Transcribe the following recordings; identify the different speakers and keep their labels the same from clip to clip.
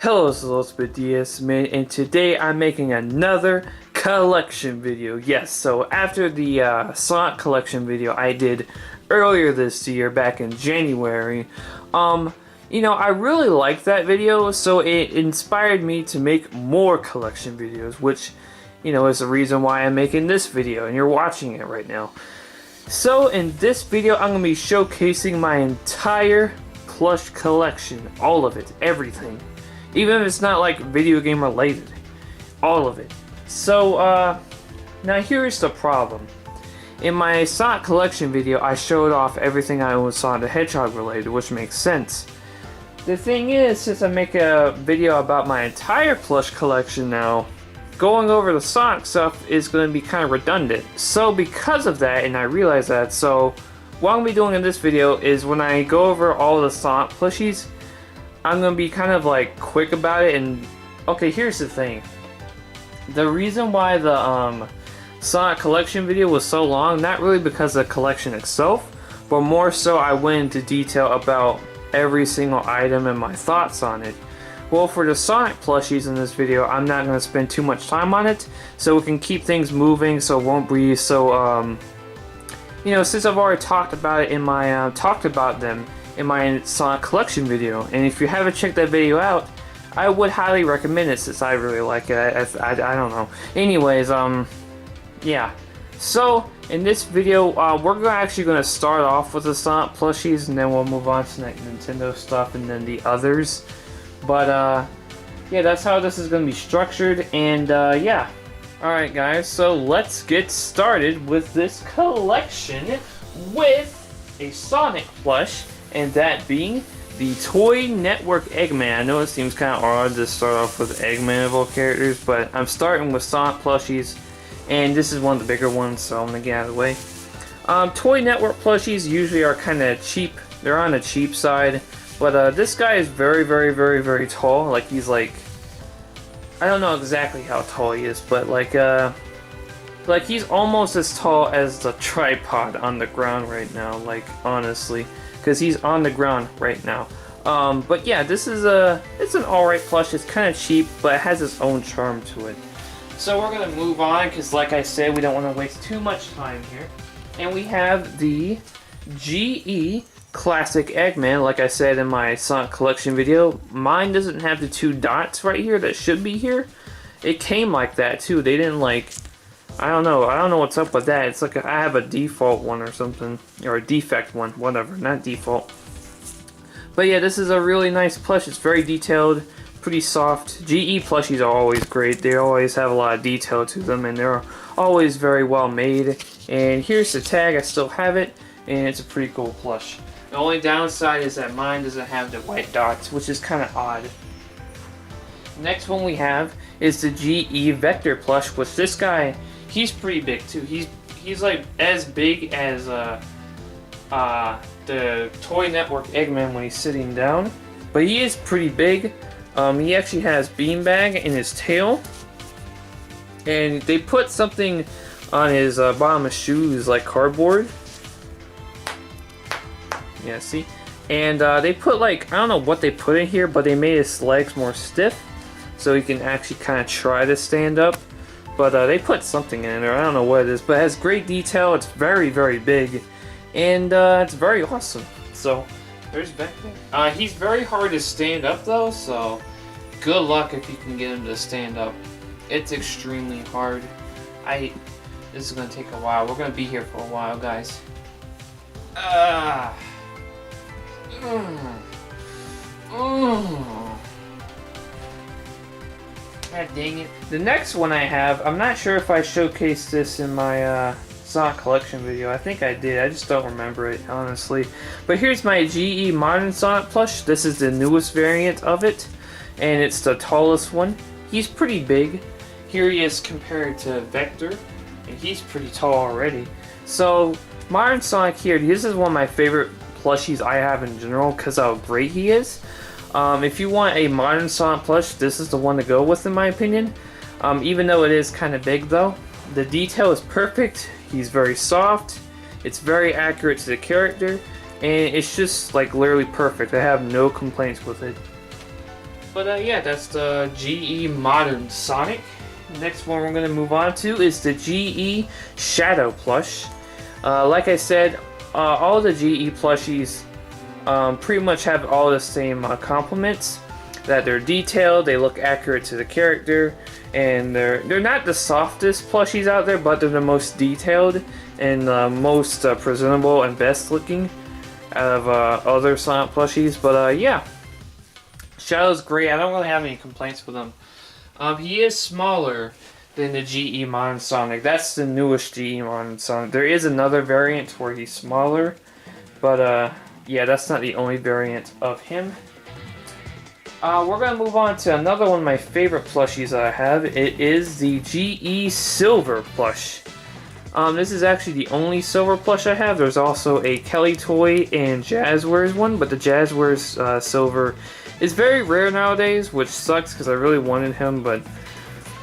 Speaker 1: Hello, this is UltimateDSfan, and today I'm making another collection video. Yes, so after the Sonic collection video I did earlier this year, back in January, I really liked that video, so it inspired me to make more collection videos, which, is the reason why I'm making this video, and you're watching it right now. So in this video, I'm going to be showcasing my entire plush collection, all of it, everything. Even if it's not like video game related. All of it. So, now here's the problem. In my Sonic collection video, I showed off everything I own Sonic the Hedgehog related, which makes sense. The thing is, since I make a video about my entire plush collection now, going over the Sonic stuff is going to be kind of redundant. So because of that, and I realize that, so what I'm going to be doing in this video is when I go over all the Sonic plushies, I'm going to be kind of like quick about it. And okay, here's the thing. The reason why the Sonic collection video was so long, not really because of the collection itself, but more so I went into detail about every single item and my thoughts on it. Well, for the Sonic plushies in this video, I'm not going to spend too much time on it, so we can keep things moving so it won't be so, since I've already talked about it in my, in my Sonic collection video, and if you haven't checked that video out, I would highly recommend it since I really like it. I don't know. Anyways, yeah. So, in this video, we're actually going to start off with the Sonic plushies, and then we'll move on to Nintendo stuff, and then the others. But, yeah, that's how this is going to be structured, and, yeah. Alright guys, so let's get started with this collection with a Sonic plush. And that being the Toy Network Eggman. I know it seems kind of odd to start off with Eggman of all characters, but I'm starting with Sonic plushies, and this is one of the bigger ones, so I'm gonna get out of the way. Toy Network plushies usually are kind of cheap. They're on the cheap side, but this guy is very, very, very, very tall. Like he's like, I don't know exactly how tall he is, but like he's almost as tall as the tripod on the ground right now. Like honestly. Because he's on the ground right now. But yeah, this is it's an alright plush. It's kind of cheap, but it has its own charm to it. So we're going to move on, because like I said, we don't want to waste too much time here. And we have the GE Classic Eggman, like I said in my Sonic collection video. Mine doesn't have the two dots right here that should be here. It came like that too. They didn't like... I don't know what's up with that. It's like I have a default one or something, or a defect one, whatever, not default. But yeah, this is a really nice plush. It's very detailed, pretty soft. GE plushies are always great. They always have a lot of detail to them, and they're always very well made. And here's the tag. I still have it, and it's a pretty cool plush. The only downside is that mine doesn't have the white dots, which is kind of odd. Next one we have is the GE Vector plush, which this guy... he's pretty big too. He's like as big as the Toy Network Eggman when he's sitting down, but he is pretty big. He actually has beanbag in his tail, and they put something on his bottom of shoes like cardboard. Yeah, see, and they put like, I don't know what they put in here, but they made his legs more stiff, so he can actually kind of try to stand up. But they put something in there, I don't know what it is, but it has great detail. It's very, very big, and it's very awesome. So, there's Vector. He's very hard to stand up though, so good luck if you can get him to stand up. It's extremely hard. This is going to take a while. We're going to be here for a while, guys. God dang it. The next one I have, I'm not sure if I showcased this in my Sonic collection video. I think I did. I just don't remember it, honestly. But here's my GE Modern Sonic plush. This is the newest variant of it, and it's the tallest one. He's pretty big. Here he is compared to Vector, and he's pretty tall already. So, Modern Sonic here, this is one of my favorite plushies I have in general because how great he is. If you want a modern Sonic plush, this is the one to go with in my opinion. Even though it is kind of big though. The detail is perfect, he's very soft, it's very accurate to the character, and it's just like literally perfect. I have no complaints with it. But yeah, that's the GE Modern Sonic. Next one we're going to move on to is the GE Shadow Plush. Like I said, all the GE plushies pretty much have all the same compliments. That they're detailed, they look accurate to the character, and they're not the softest plushies out there, but they're the most detailed and most presentable and best looking out of other Sonic plushies. But yeah, Shadow's great. I don't really have any complaints with him. He is smaller than the GE Modern Sonic. That's the newest GE Modern Sonic. There is another variant where he's smaller, but yeah, that's not the only variant of him. We're going to move on to another one of my favorite plushies that I have. It is the GE Silver plush. This is actually the only silver plush I have. There's also a Kelly Toy and Jazwares one, but the Jazwares Silver is very rare nowadays, which sucks because I really wanted him, but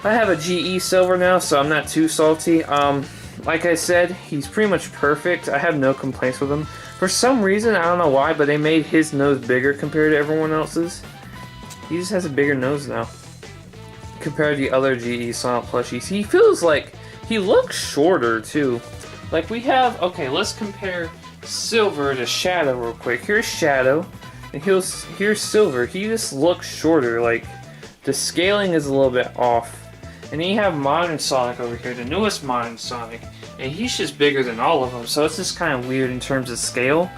Speaker 1: I have a GE Silver now, so I'm not too salty. Like I said, he's pretty much perfect. I have no complaints with him. For some reason, I don't know why, but they made his nose bigger compared to everyone else's. He just has a bigger nose now compared to the other GE Sonic plushies. He feels like he looks shorter too. Like we have, okay, let's compare Silver to Shadow real quick. Here's Shadow, and here's Silver. He just looks shorter. Like the scaling is a little bit off. And then you have Modern Sonic over here, the newest Modern Sonic, and he's just bigger than all of them. So it's just kind of weird in terms of scale.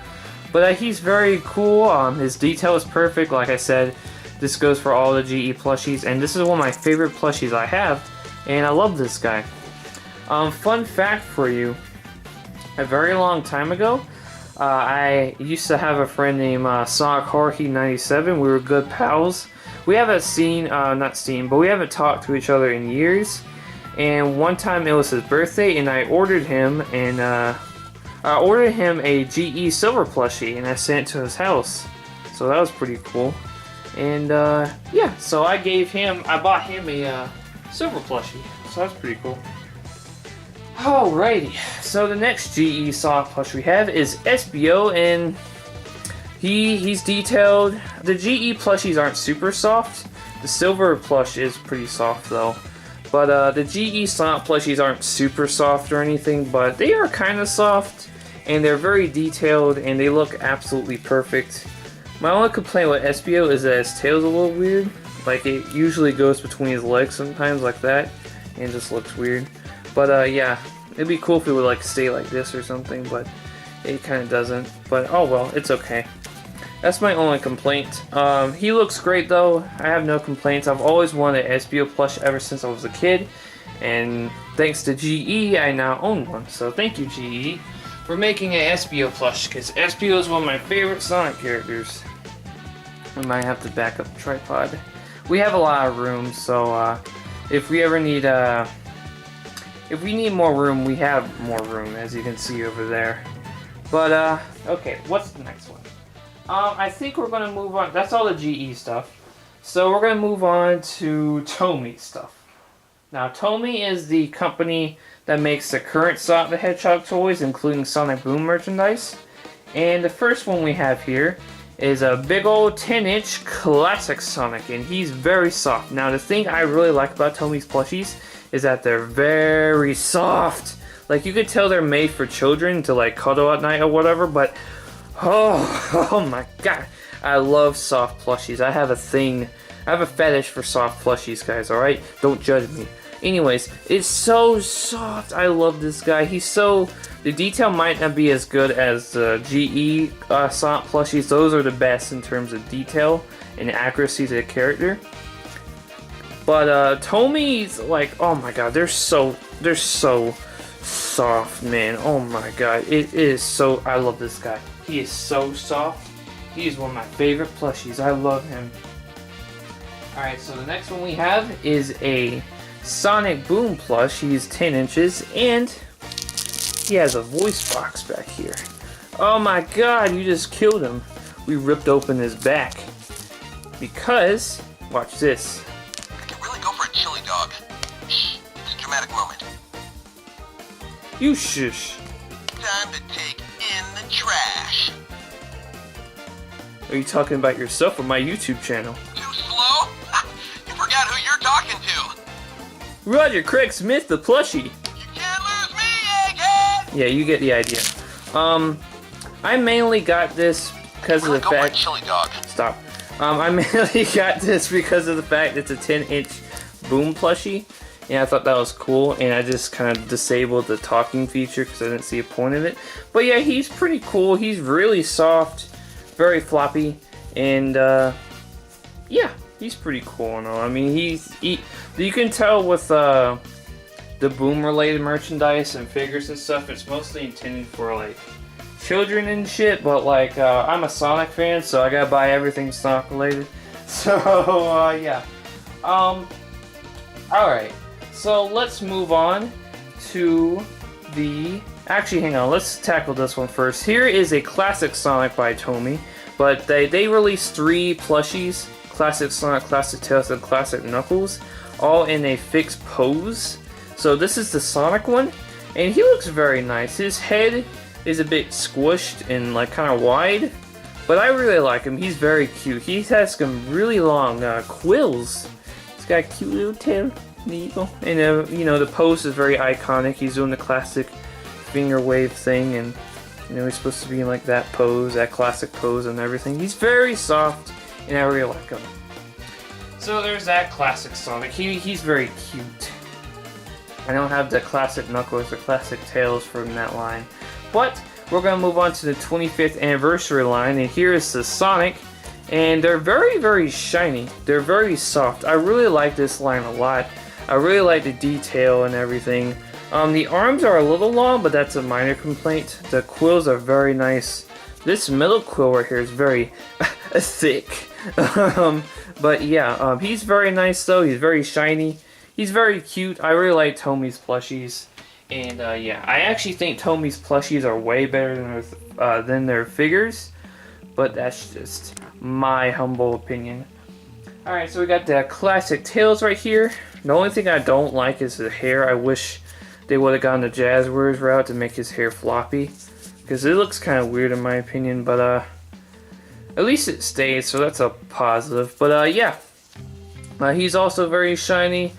Speaker 1: But he's very cool. His detail is perfect, like I said. This goes for all the GE plushies, and this is one of my favorite plushies I have, and I love this guy. Fun fact for you, a very long time ago, I used to have a friend named Sonic Jorge 97. We were good pals. We haven't but we haven't talked to each other in years. And one time it was his birthday, and I ordered him a GE Silver plushie, and I sent it to his house. So that was pretty cool. And yeah, so I bought him a silver plushie, so that's pretty cool. Alrighty, so the next GE Sonic plush we have is SBO, and he's detailed. The GE plushies aren't super soft. The silver plush is pretty soft though. But the GE Sonic plushies aren't super soft or anything, but they are kind of soft, and they're very detailed, and they look absolutely perfect. My only complaint with SBO is that his tail's a little weird. Like, it usually goes between his legs sometimes like that, and it just looks weird. But yeah, it'd be cool if it would like stay like this or something, but it kind of doesn't. But oh well, it's okay. That's my only complaint. He looks great though. I have no complaints. I've always wanted an SBO plush ever since I was a kid, and thanks to GE, I now own one. So thank you, GE, for making an SBO plush, because SBO is one of my favorite Sonic characters. We might have to back up the tripod. We have a lot of room, so if we ever need if we need more room, we have more room, as you can see over there. But okay, what's the next one? I think we're gonna move on. That's all the GE stuff. So we're gonna move on to Tomy stuff. Now, Tomy is the company that makes the current Sonic the Hedgehog toys, including Sonic Boom merchandise. And the first one we have here is a big old 10-inch classic Sonic, and he's very soft. Now, the thing I really like about Tomy's plushies is that they're very soft. Like, you could tell they're made for children to like cuddle at night or whatever, but oh my god, I love soft plushies. I have a fetish for soft plushies, guys, alright? Don't judge me. Anyways, it's so soft. I love this guy. The detail might not be as good as the GE Sonic plushies. Those are the best in terms of detail and accuracy to the character. But Tomy's, like, oh my god, they're so soft, man. Oh my god, it is so. I love this guy. He is so soft. He is one of my favorite plushies. I love him. Alright, so the next one we have is a Sonic Boom plush. He's 10 inches, and he has a voice box back here. Oh my god, you just killed him. We ripped open his back. Because, watch this.
Speaker 2: You really go for a chili dog. Shh, it's a dramatic moment.
Speaker 1: You shush.
Speaker 2: Time to take in the trash.
Speaker 1: Are you talking about yourself or my YouTube channel?
Speaker 2: Too slow?
Speaker 1: Roger Craig Smith, the plushie.
Speaker 2: You can't lose me, egghead!
Speaker 1: Yeah, you get the idea. I mainly got this because of the
Speaker 2: Go for
Speaker 1: fact.
Speaker 2: chili dog.
Speaker 1: Stop. I mainly got this because of the fact it's a 10-inch boom plushie. And I thought that was cool, and I just kind of disabled the talking feature because I didn't see a point of it. But yeah, he's pretty cool. He's really soft, very floppy, and yeah, he's pretty cool and all. I mean, you can tell with the boom-related merchandise and figures and stuff, it's mostly intended for like children and shit. But like, I'm a Sonic fan, so I gotta buy everything Sonic related. So yeah. All right. So let's move on to the... Actually, hang on. Let's tackle this one first. Here is a classic Sonic by Tomy, but they released 3 plushies: Classic Sonic, Classic Tails, and Classic Knuckles, all in a fixed pose. So this is the Sonic one, and he looks very nice. His head is a bit squished and like kind of wide, but I really like him. He's very cute. He has some really long quills. He's got a cute little tail. And you know, the pose is very iconic. He's doing the classic finger wave thing, and you know, he's supposed to be in like that pose, that classic pose and everything. He's very soft, and I really like him. So there's that classic Sonic. He's very cute. I don't have the classic Knuckles or classic Tails from that line, but we're gonna move on to the 25th anniversary line, and here is the Sonic. And they're very, very shiny. They're very soft. I really like this line a lot. I really like the detail and everything. The arms are a little long, but that's a minor complaint. The quills are very nice. This middle quill right here is very thick. But yeah, he's very nice though. He's very shiny. He's very cute. I really like Tomy's plushies. And yeah, I actually think Tomy's plushies are way better than their figures. But that's just my humble opinion. Alright, so we got the classic Tails right here. The only thing I don't like is the hair. I wish they would have gone the Jazwares route to make his hair floppy, because it looks kind of weird in my opinion, but at least it stays, so that's a positive. But yeah, he's also very shiny.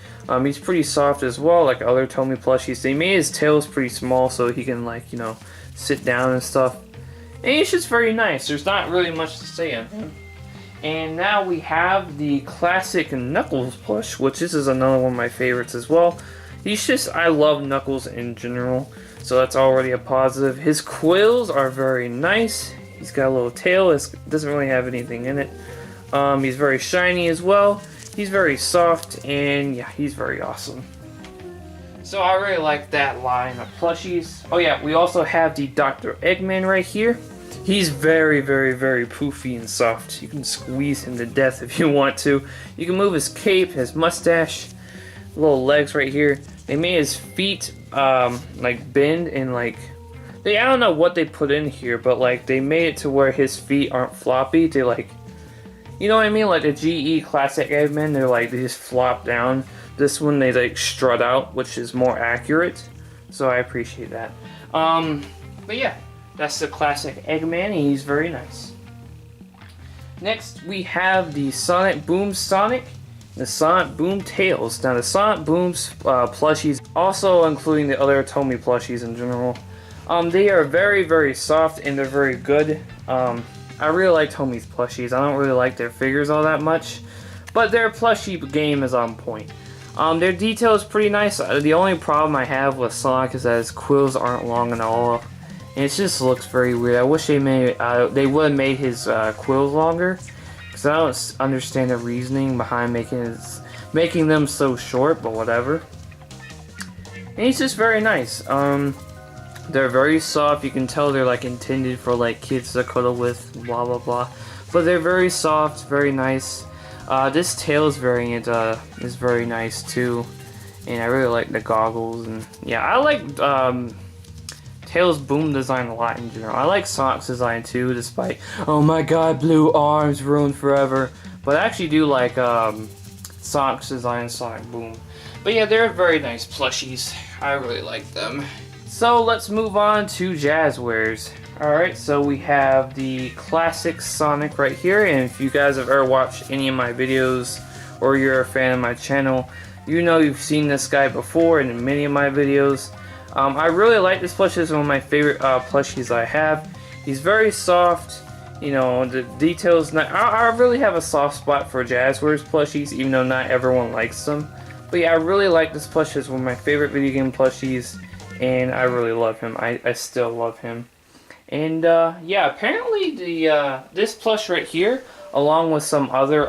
Speaker 1: He's pretty soft as well, like other Tomy plushies. They made his tails pretty small so he can, like, you know, sit down and stuff. And he's just very nice. There's not really much to say on him. And now we have the classic Knuckles plush, which this is another one of my favorites as well. He's just, I love Knuckles in general, so that's already a positive. His quills are very nice. He's got a little tail. It doesn't really have anything in it. He's very shiny as well. He's very soft, and yeah, he's very awesome. So I really like that line of plushies. Oh yeah, we also have the Dr. Eggman right here. He's very, very, very poofy and soft. You can squeeze him to death if you want to. You can move his cape, his mustache, little legs right here. They made his feet like bend and like I don't know what they put in here, but like they made it to where his feet aren't floppy. They like, you know what I mean? Like the GE classic Eggman, they just flop down. This one they like strut out, which is more accurate. So I appreciate that. But yeah. That's the classic Eggman, and he's very nice. Next, we have the Sonic Boom Sonic, the Sonic Boom Tails. Now, the Sonic Boom's plushies, also including the other Tomy plushies in general, they are very, very soft, and they're very good. I really like Tomy's plushies. I don't really like their figures all that much, but their plushie game is on point. Their detail is pretty nice. The only problem I have with Sonic is that his quills aren't long at all. And it just looks very weird. I wish they would have made his quills longer, because I don't understand the reasoning behind making them so short. But whatever. And he's just very nice. They're very soft. You can tell they're like intended for like kids to cuddle with. Blah blah blah. But they're very soft, very nice. This Tails variant is very nice too, and I really like the goggles. And yeah, I like Tails' boom design a lot in general. I like Sonic's design too, despite, oh my god, blue arms ruined forever. But I actually do like Sonic's design, Sonic Boom. But yeah, they're very nice plushies. I really like them. So let's move on to Jazwares. Alright, so we have the classic Sonic right here, and if you guys have ever watched any of my videos or you're a fan of my channel, You know you've seen this guy before in many of my videos. I really like this plushie. It's one of my favorite plushies I have. He's very soft. You know, the details. I really have a soft spot for Jazwares plushies, even though not everyone likes them. But yeah, I really like this plushie. It's one of my favorite video game plushies, and I really love him. I still love him. And yeah, apparently this plush right here, along with some other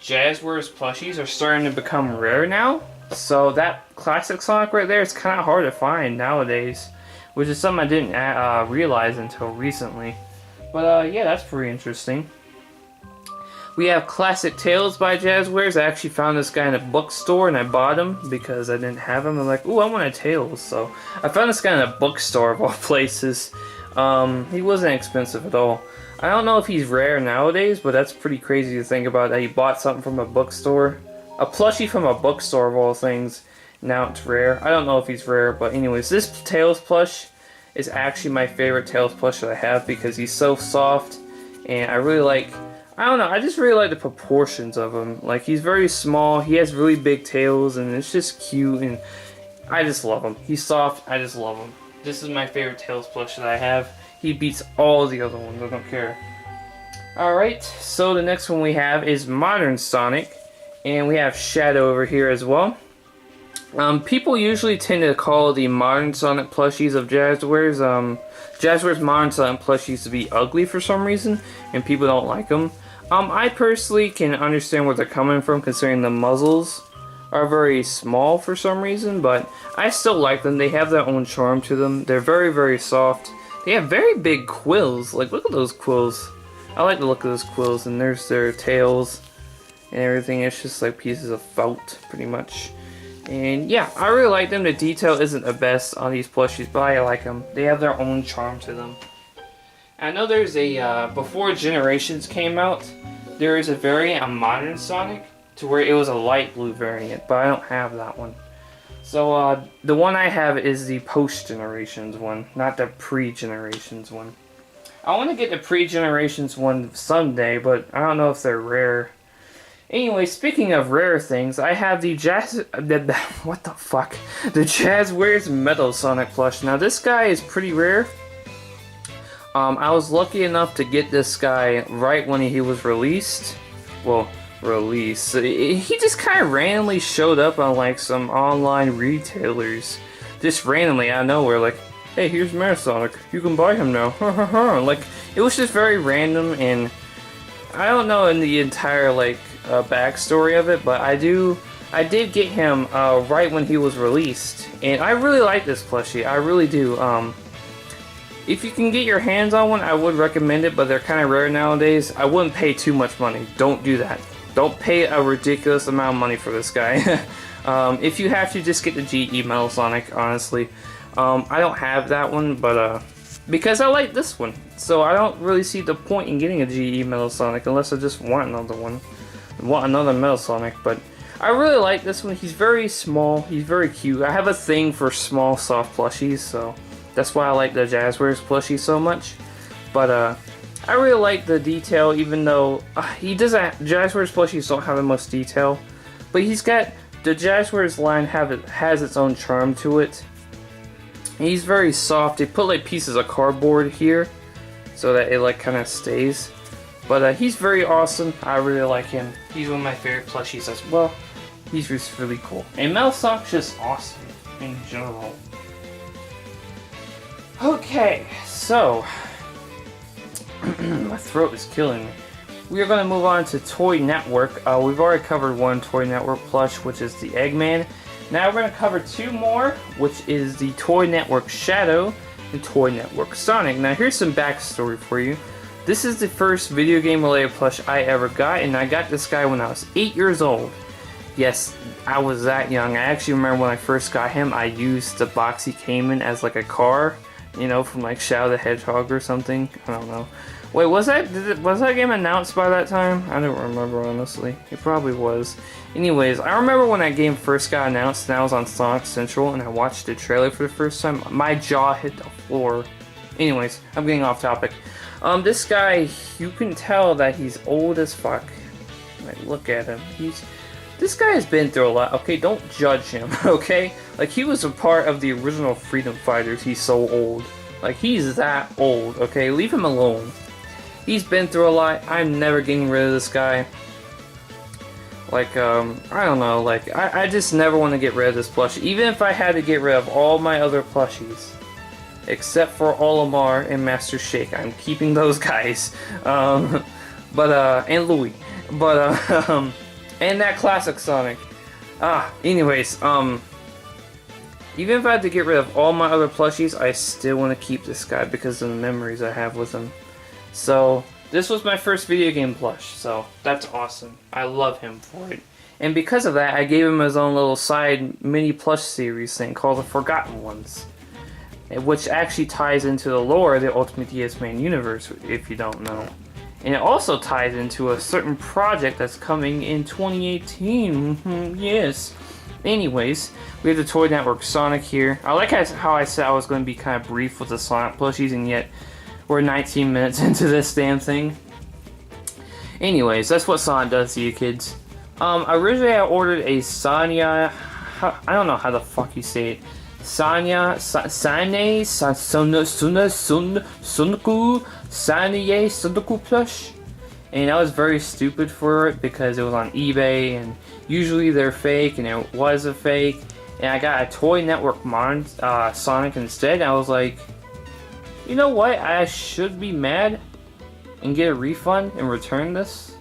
Speaker 1: Jazwares plushies, are starting to become rare now. So that classic Sonic right there is kind of hard to find nowadays, which is something I didn't realize until recently. But yeah, that's pretty interesting. We have Classic Tails by Jazwares. I actually found this guy in a bookstore and I bought him because I didn't have him. I'm like, ooh, I want a Tails. So I found this guy in a bookstore of all places. He wasn't expensive at all. I don't know if he's rare nowadays, but that's pretty crazy to think about that you bought something from a bookstore. A plushie from a bookstore of all things. Now it's rare. I don't know if he's rare, but anyways, this Tails plush is actually my favorite Tails plush that I have because he's so soft, and I really like, I don't know, I just really like the proportions of him. Like, he's very small, he has really big tails, and it's just cute, and I just love him. He's soft, I just love him. This is my favorite Tails plush that I have. He beats all the other ones, I don't care. Alright, so the next one we have is Modern Sonic, and we have Shadow over here as well. People usually tend to call the Modern Sonic plushies of Jazwares, Jazwares Modern Sonic plushies to be ugly for some reason, and people don't like them. I personally can understand where they're coming from, considering the muzzles are very small for some reason, but I still like them. They have their own charm to them. They're very, very soft. They have very big quills. Like, look at those quills. I like the look of those quills, and there's their tails and everything. It's just like pieces of felt, pretty much. And yeah, I really like them. The detail isn't the best on these plushies, but I like them. They have their own charm to them. I know there's a, before Generations came out, there is a variant on Modern Sonic to where it was a light blue variant, but I don't have that one. So the one I have is the post-Generations one, not the pre-Generations one. I want to get the pre-Generations one someday, but I don't know if they're rare. Anyway, speaking of rare things, I have the what the fuck? The Jazwares Metal Sonic plush. Now this guy is pretty rare. I was lucky enough to get this guy right when he was released. Well, released. He just kind of randomly showed up on like some online retailers. Just randomly out of nowhere, like, hey, here's Metal Sonic. You can buy him now. Like, it was just very random, and I don't know in the entire like backstory of it, but I did get him right when he was released, and I really like this plushie. I really do. If you can get your hands on one, I would recommend it, but they're kind of rare nowadays. I wouldn't pay too much money. Don't do that. Don't pay a ridiculous amount of money for this guy. If you have to, just get the GE Metal Sonic, honestly. I don't have that one, but because I like this one, so I don't really see the point in getting a GE Metal Sonic unless I just want another one. Want another Metal Sonic, but I really like this one. He's very small, he's very cute. I have a thing for small, soft plushies, so that's why I like the Jazwares plushie so much. But I really like the detail, even though Jazwares plushies don't have the most detail, but he's got the Jazwares line has its own charm to it. He's very soft. They put like pieces of cardboard here so that it like kind of stays. But he's very awesome. I really like him. He's one of my favorite plushies as well. He's just really cool. And Metal Sonic's just awesome in general. Okay, so my throat is killing me. We are going to move on to Toy Network. We've already covered one Toy Network plush, which is the Eggman. Now we're going to cover two more, which is the Toy Network Shadow and Toy Network Sonic. Now here's some backstory for you. This is the first video game related plush I ever got, and I got this guy when I was 8 years old. Yes, I was that young. I actually remember when I first got him, I used the box he came in as like a car, you know, from like Shadow the Hedgehog or something. I don't know. Wait, was that game announced by that time? I don't remember, honestly. It probably was. Anyways, I remember when that game first got announced, and I was on Sonic Central, and I watched the trailer for the first time. My jaw hit the floor. Anyways, I'm getting off topic. This guy, you can tell that he's old as fuck. Like, look at him. This guy has been through a lot, okay? Don't judge him, okay? Like, he was a part of the original Freedom Fighters. He's so old. Like, he's that old, okay? Leave him alone. He's been through a lot. I'm never getting rid of this guy. Like, I don't know. Like, I just never want to get rid of this plushie. Even if I had to get rid of all my other plushies. Except for Olimar and Master Shake. I'm keeping those guys. And Louis. And that classic Sonic. Anyways, even if I had to get rid of all my other plushies, I still want to keep this guy because of the memories I have with him. So, this was my first video game plush, so that's awesome. I love him for it. And because of that, I gave him his own little side mini plush series thing called the Forgotten Ones. Which actually ties into the lore of the UltimateDSfan universe, if you don't know. And it also ties into a certain project that's coming in 2018. Yes. Anyways, we have the Toy Network Sonic here. I like how I said I was going to be kind of brief with the Sonic plushies, and yet we're 19 minutes into this damn thing. Anyways, that's what Sonic does to you kids. Originally I ordered a Sanya... I don't know how the fuck you say it. Sanya... Sane... Sonoku plush, and I was very stupid for it because it was on eBay and usually they're fake, and it was a fake, and I got a Toy Network Sonic instead. I was like, you know what, I should be mad and get a refund and return this,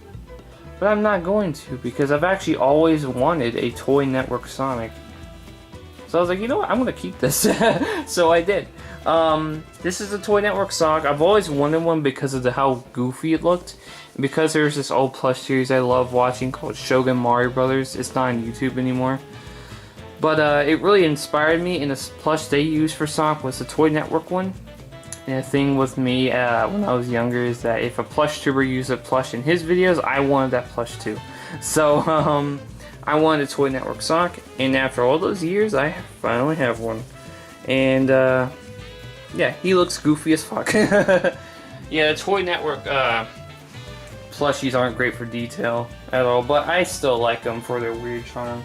Speaker 1: but I'm not going to because I've actually always wanted a Toy Network Sonic. So I was like, you know what, I'm gonna keep this. So I did. This is the Toy Network Sonic. I've always wanted one because of how goofy it looked. And because there's this old plush series I love watching called Shogun Mario Brothers. It's not on YouTube anymore. But it really inspired me, and the plush they used for Sonic was the Toy Network one. And the thing with me when I was younger is that if a plush tuber used a plush in his videos, I wanted that plush too. So, I wanted a Toy Network Sonic, and after all those years, I finally have one. And, yeah, he looks goofy as fuck. Yeah, the Toy Network plushies aren't great for detail at all, but I still like them for their weird charm.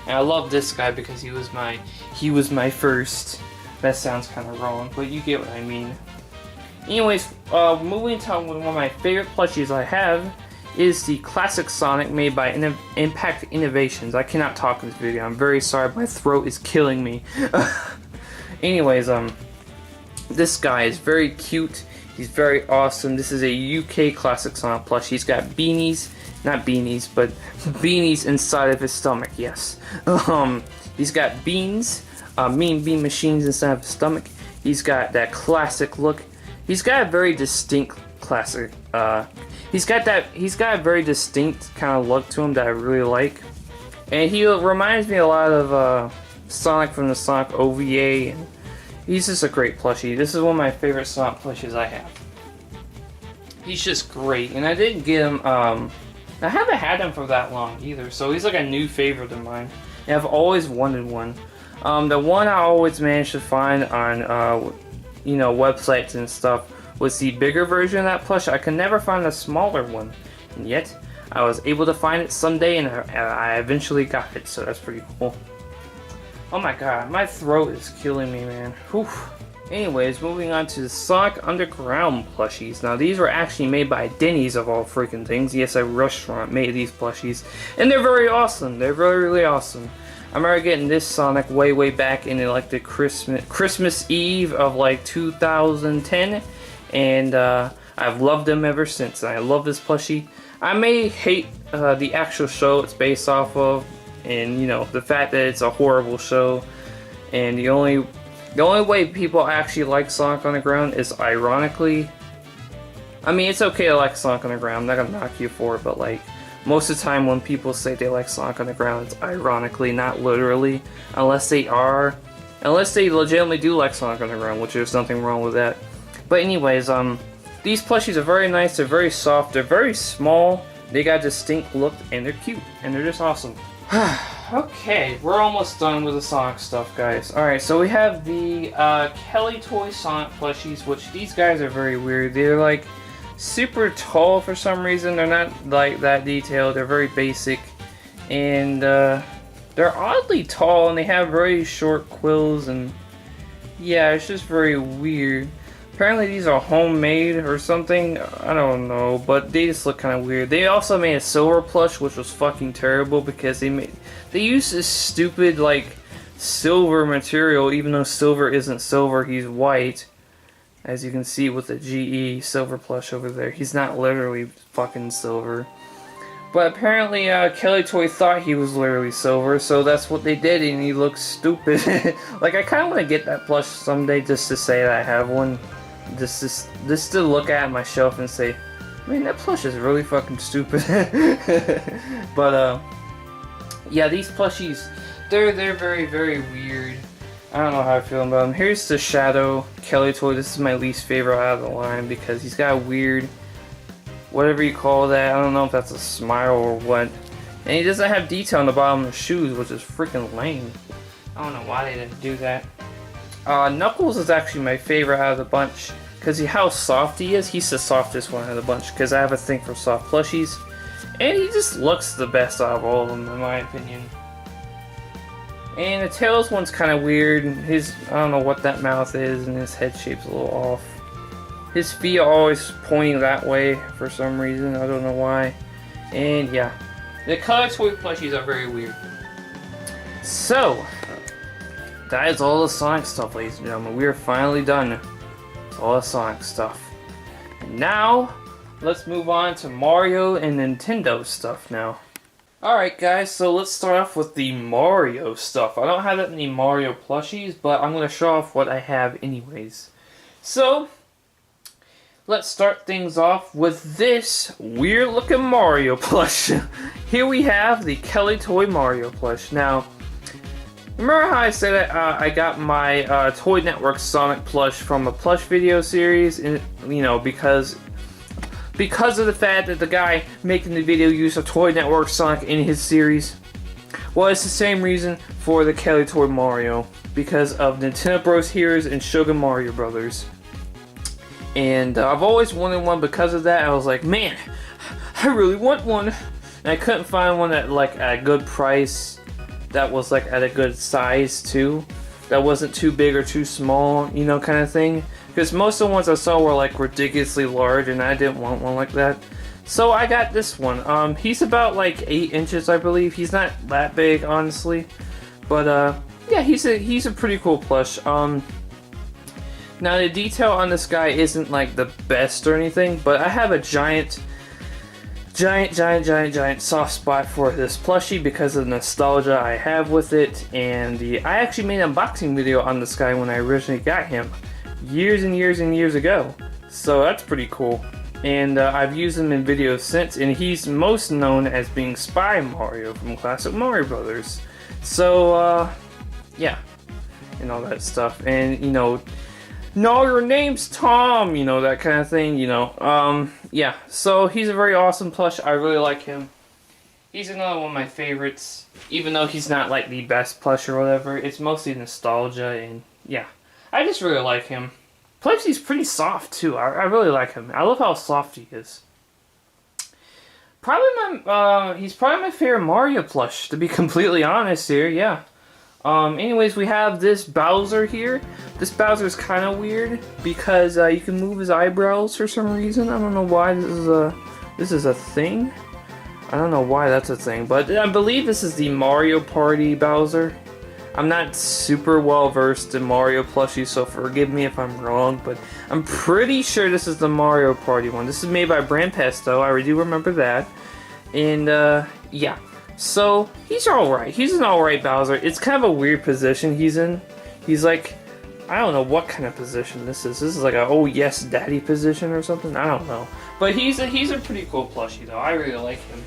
Speaker 1: And I love this guy because he was my first. That sounds kind of wrong, but you get what I mean. Anyways, moving to one of my favorite plushies I have is the classic Sonic made by Impact Innovations. I cannot talk in this video. I'm very sorry. My throat is killing me. Anyways, this guy is very cute. He's very awesome. This is a UK classic Sonic plush. He's got beanies, not beanies, but beanies inside of his stomach. Yes. He's got beans, mean bean machines inside of his stomach. He's got that classic look. He's got a very distinct classic. He's got a very distinct kind of look to him that I really like, and he reminds me a lot of Sonic from the Sonic OVA. And he's just a great plushie. This is one of my favorite Sonic plushies I have. He's just great, and I didn't get him. I haven't had him for that long either, so he's like a new favorite of mine. And I've always wanted one. The one I always managed to find on, websites and stuff was the bigger version of that plush. I could never find a smaller one, and yet I was able to find it someday, and I eventually got it. So that's pretty cool. Oh my god, my throat is killing me, man. Whew. Anyways, moving on to the Sonic Underground plushies. Now, these were actually made by Denny's of all freaking things. Yes, a restaurant made these plushies, and they're very awesome. They're really, really awesome. I remember getting this Sonic way back in like the Christmas Eve of like 2010, and I've loved them ever since. I love this plushie. I may hate the actual show it's based off of, and the fact that it's a horrible show, and the only way people actually like Sonic Underground is ironically. I mean, it's okay to like Sonic Underground, I'm not gonna knock you for it, but like most of the time when people say they like Sonic Underground, it's ironically, not literally, unless they legitimately do like Sonic Underground, which there's nothing wrong with that. But anyways, these plushies are very nice, they're very soft, they're very small, they got a distinct look, and they're cute, and they're just awesome. Okay, we're almost done with the Sonic stuff, guys. Alright, so we have the Kelly Toy Sonic plushies, which these guys are very weird. They're like super tall for some reason. They're not like that detailed. They're very basic. and they're oddly tall, and they have very short quills, and yeah, it's just very weird. Apparently these are homemade or something, I don't know, but they just look kind of weird. They also made a silver plush, which was fucking terrible because they used this stupid like silver material, even though silver isn't silver, he's white. As you can see with the GE silver plush over there, he's not literally fucking silver. But apparently Kelly Toy thought he was literally silver, so that's what they did, and he looks stupid. Like, I kind of want to get that plush someday just to say that I have one. Just to look at my shelf and say, man, that plush is really fucking stupid. But yeah, these plushies, they're very, very weird. I don't know how I feel about them. Here's the Shadow Kelly Toy. This is my least favorite out of the line because he's got a weird, whatever you call that, I don't know if that's a smile or what. And he doesn't have detail on the bottom of the shoes, which is freaking lame. I don't know why they didn't do that. Knuckles is actually my favorite out of the bunch because how soft he is. He's the softest one out of the bunch because I have a thing for soft plushies. And he just looks the best out of all of them in my opinion. And the Tails one's kind of weird. I don't know what that mouth is, and his head shape's a little off. His feet are always pointing that way for some reason. I don't know why. And yeah, the color toy plushies are very weird. So, that is all the Sonic stuff, ladies and gentlemen. We are finally done with all the Sonic stuff. And now, let's move on to Mario and Nintendo stuff now. Alright guys, so let's start off with the Mario stuff. I don't have that many Mario plushies, but I'm going to show off what I have anyways. So, let's start things off with this weird looking Mario plush. Here we have the Kelly Toy Mario plush. Now, remember how I said that I got my Toy Network Sonic plush from a plush video series, and you know, because of the fact that the guy making the video used a Toy Network Sonic in his series? Well, it's the same reason for the Kelly Toy Mario, because of Nintendo Bros. Heroes and Shogun Mario Brothers. And I've always wanted one because of that. I was like, man, I really want one. And I couldn't find one at like at a good price, that was like at a good size too, that wasn't too big or too small, you know, kind of thing. Because most of the ones I saw were like ridiculously large, and I didn't want one like that. So I got this one. He's about like 8 inches, I believe. He's not that big, honestly. But yeah, he's a pretty cool plush. Now the detail on this guy isn't like the best or anything, but I have a giant soft spot for this plushie because of the nostalgia I have with it. And I actually made an unboxing video on this guy when I originally got him, years and years ago. So that's pretty cool. And I've used him in videos since, and he's most known as being Spy Mario from classic Mario Brothers. So yeah, and all that stuff. And you know, no, your name's Tom, you know, that kind of thing, you know. Yeah, so he's a very awesome plush. I really like him. He's another one of my favorites, even though he's not like the best plush or whatever. It's mostly nostalgia, and yeah, I just really like him. Plus, he's pretty soft too. I really like him. I love how soft he is. Probably he's probably my favorite Mario plush, to be completely honest here. Yeah. Anyways, we have this Bowser here. This Bowser is kind of weird because you can move his eyebrows for some reason. I don't know why this is a thing. I don't know why that's a thing, but I believe this is the Mario Party Bowser. I'm not super well versed in Mario plushies, so forgive me if I'm wrong, but I'm pretty sure this is the Mario Party one. This is made by Brand Pesto. I do remember that. And yeah. So, he's alright. He's an alright Bowser. It's kind of a weird position he's in. He's like, I don't know what kind of position this is. This is like a oh yes daddy position or something. I don't know. But he's a pretty cool plushie though. I really like him.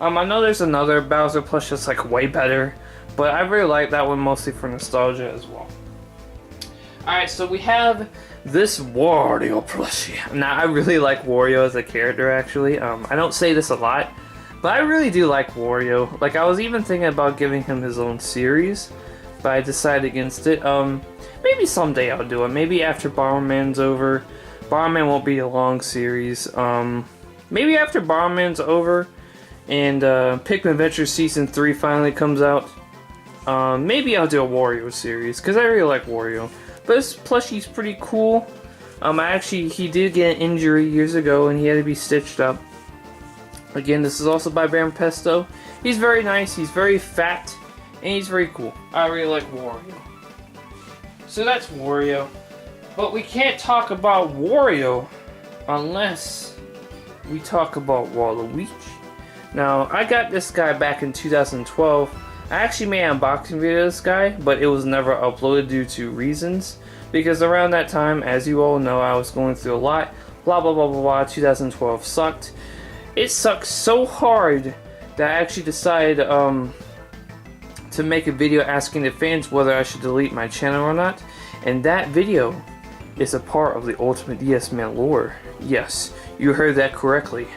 Speaker 1: I know there's another Bowser plush that's like way better, but I really like that one mostly for nostalgia as well. Alright, so we have this Wario plushie. Now, I really like Wario as a character actually. I don't say this a lot, but I really do like Wario. Like, I was even thinking about giving him his own series, but I decided against it. Maybe someday I'll do it. Maybe after Bomberman's over. Bomberman won't be a long series. Maybe after Bomberman's over, And Pikmin Adventure Season 3 finally comes out. Maybe I'll do a Wario series, because I really like Wario. But this plushie's pretty cool. He did get an injury years ago, and he had to be stitched up. Again, this is also by Bam Pesto. He's very nice, he's very fat, and he's very cool. I really like Wario. So that's Wario. But we can't talk about Wario unless we talk about Waluigi. Now, I got this guy back in 2012. I actually made an unboxing video of this guy, but it was never uploaded due to reasons. Because around that time, as you all know, I was going through a lot. Blah blah blah blah blah. 2012 sucked. It sucked so hard that I actually decided to make a video asking the fans whether I should delete my channel or not. And that video is a part of the UltimateDSfan lore. Yes, you heard that correctly.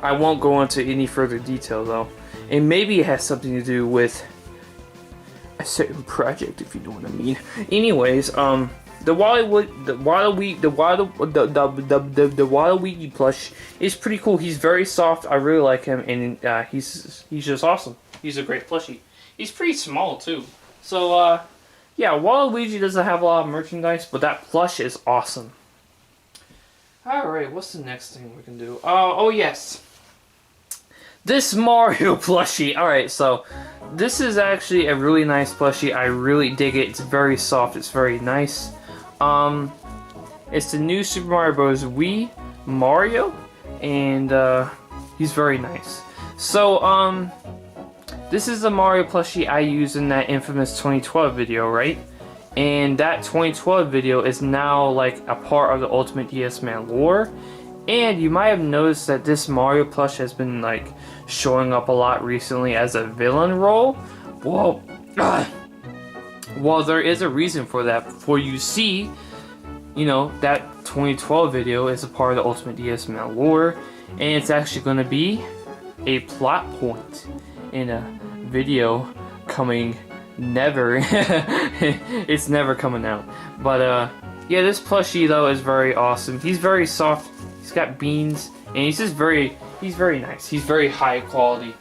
Speaker 1: I won't go into any further detail though. And maybe it has something to do with a certain project, if you know what I mean. Anyways, the Waluigi plush is pretty cool. He's very soft. I really like him, and he's just awesome. He's a great plushie. He's pretty small too. So yeah, Waluigi doesn't have a lot of merchandise, but that plush is awesome. All right, what's the next thing we can do? Oh yes, this Mario plushie. All right, so this is actually a really nice plushie. I really dig it. It's very soft. It's very nice. It's the new Super Mario Bros. Wii Mario, and he's very nice. So, this is the Mario plushie I used in that infamous 2012 video, right? And that 2012 video is now like a part of the UltimateDSfan lore. And you might have noticed that this Mario plush has been like showing up a lot recently as a villain role. Well, well, there is a reason for that. For you see, you know, that 2012 video is a part of the UltimateDSfan lore, and it's actually going to be a plot point in a video coming never. It's never coming out. But yeah, this plushie though is very awesome. He's very soft. He's got beans, and he's very nice. He's very high quality.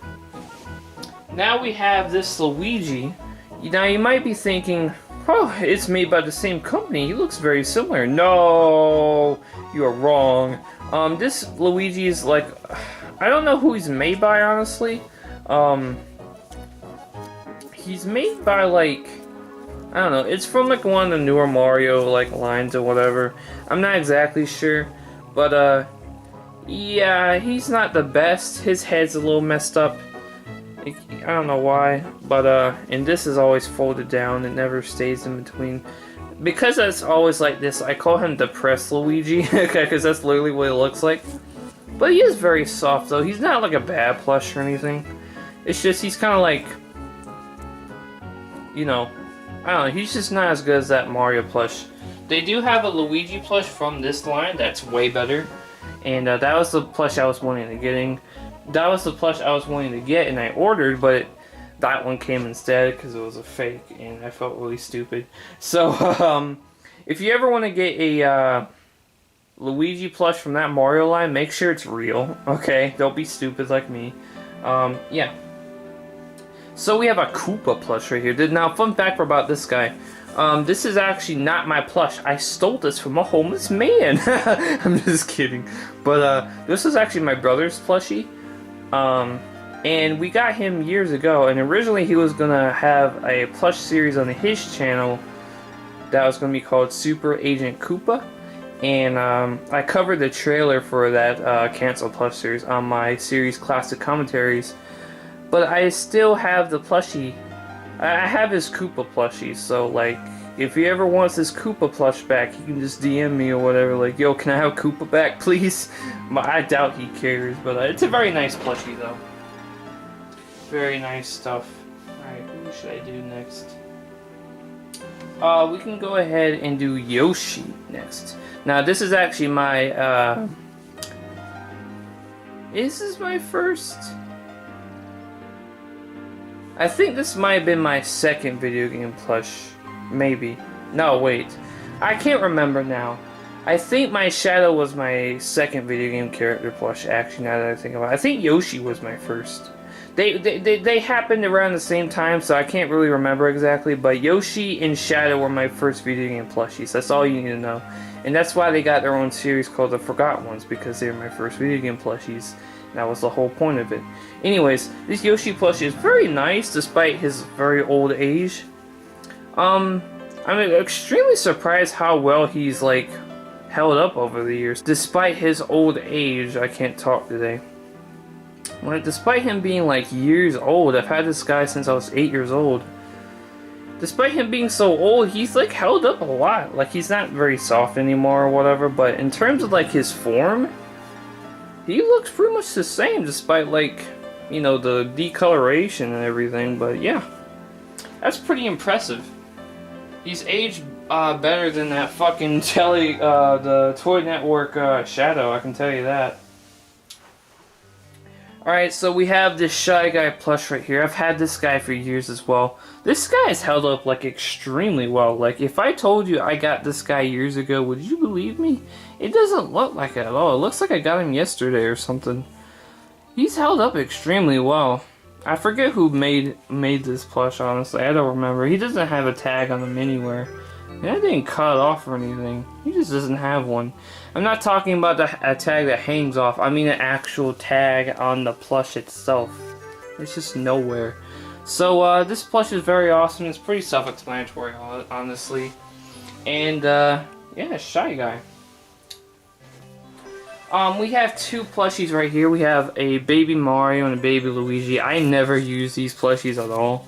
Speaker 1: Now we have this Luigi. Now you might be thinking, oh, it's made by the same company. He looks very similar. No, you are wrong. This Luigi is like, I don't know who he's made by, honestly. He's made by like, I don't know. It's from like one of the newer Mario like lines or whatever. I'm not exactly sure, but yeah, he's not the best. His head's a little messed up. I don't know why, but and this is always folded down. It never stays in between. Because it's always like this, I call him Depressed Luigi, because that's literally what it looks like. But he is very soft though. He's not like a bad plush or anything. It's just he's kind of like, you know, I don't know. He's just not as good as that Mario plush. They do have a Luigi plush from this line that's way better, and that was the plush I was wanting to get. That was the plush I was wanting to get, and I ordered, but that one came instead because it was a fake, and I felt really stupid. So, if you ever want to get a Luigi plush from that Mario line, make sure it's real, okay? Don't be stupid like me. Yeah. So we have a Koopa plush right here. Now, fun fact about this guy. This is actually not my plush. I stole this from a homeless man. I'm just kidding. But this is actually my brother's plushie. And we got him years ago, and originally he was gonna have a plush series on his channel that was gonna be called Super Agent Koopa, and I covered the trailer for that canceled plush series on my series Classic Commentaries, but I still have the plushie. I have his Koopa plushie, so like, if he ever wants his Koopa plush back, he can just DM me or whatever, like, yo, can I have Koopa back, please? I doubt he cares, but it's a very nice plushie, though. Very nice stuff. Alright, who should I do next? We can go ahead and do Yoshi next. Now, this is actually my, This is my first... I think this might have been my second video game plush. Maybe. No, wait. I can't remember now. I think my Shadow was my second video game character plush, actually, now that I think about it. I think Yoshi was my first. They happened around the same time, so I can't really remember exactly, but Yoshi and Shadow were my first video game plushies. That's all you need to know. And that's why they got their own series called the Forgotten Ones, because they were my first video game plushies. That was the whole point of it. Anyways, this Yoshi plushie is very nice despite his very old age. I'm extremely surprised how well he's like held up over the years. Despite his old age, I can't talk today. Like, despite him being like years old, I've had this guy since I was 8 years old. Despite him being so old, he's like held up a lot. Like, he's not very soft anymore or whatever, but in terms of like his form, he looks pretty much the same despite like, you know, the decoloration and everything. But yeah, that's pretty impressive. He's aged better than that fucking the Toy Network Shadow, I can tell you that. Alright, so we have this Shy Guy plush right here. I've had this guy for years as well. This guy is held up like extremely well. Like, if I told you I got this guy years ago, would you believe me? It doesn't look like it at all. It looks like I got him yesterday or something. He's held up extremely well. I forget who made this plush, honestly. I don't remember. He doesn't have a tag on him anywhere. And I didn't cut it off or anything. He just doesn't have one. I'm not talking about a tag that hangs off. I mean an actual tag on the plush itself. It's just nowhere. So this plush is very awesome. It's pretty self-explanatory, honestly. And yeah, Shy Guy. We have two plushies right here. We have a Baby Mario and a Baby Luigi. I never use these plushies at all.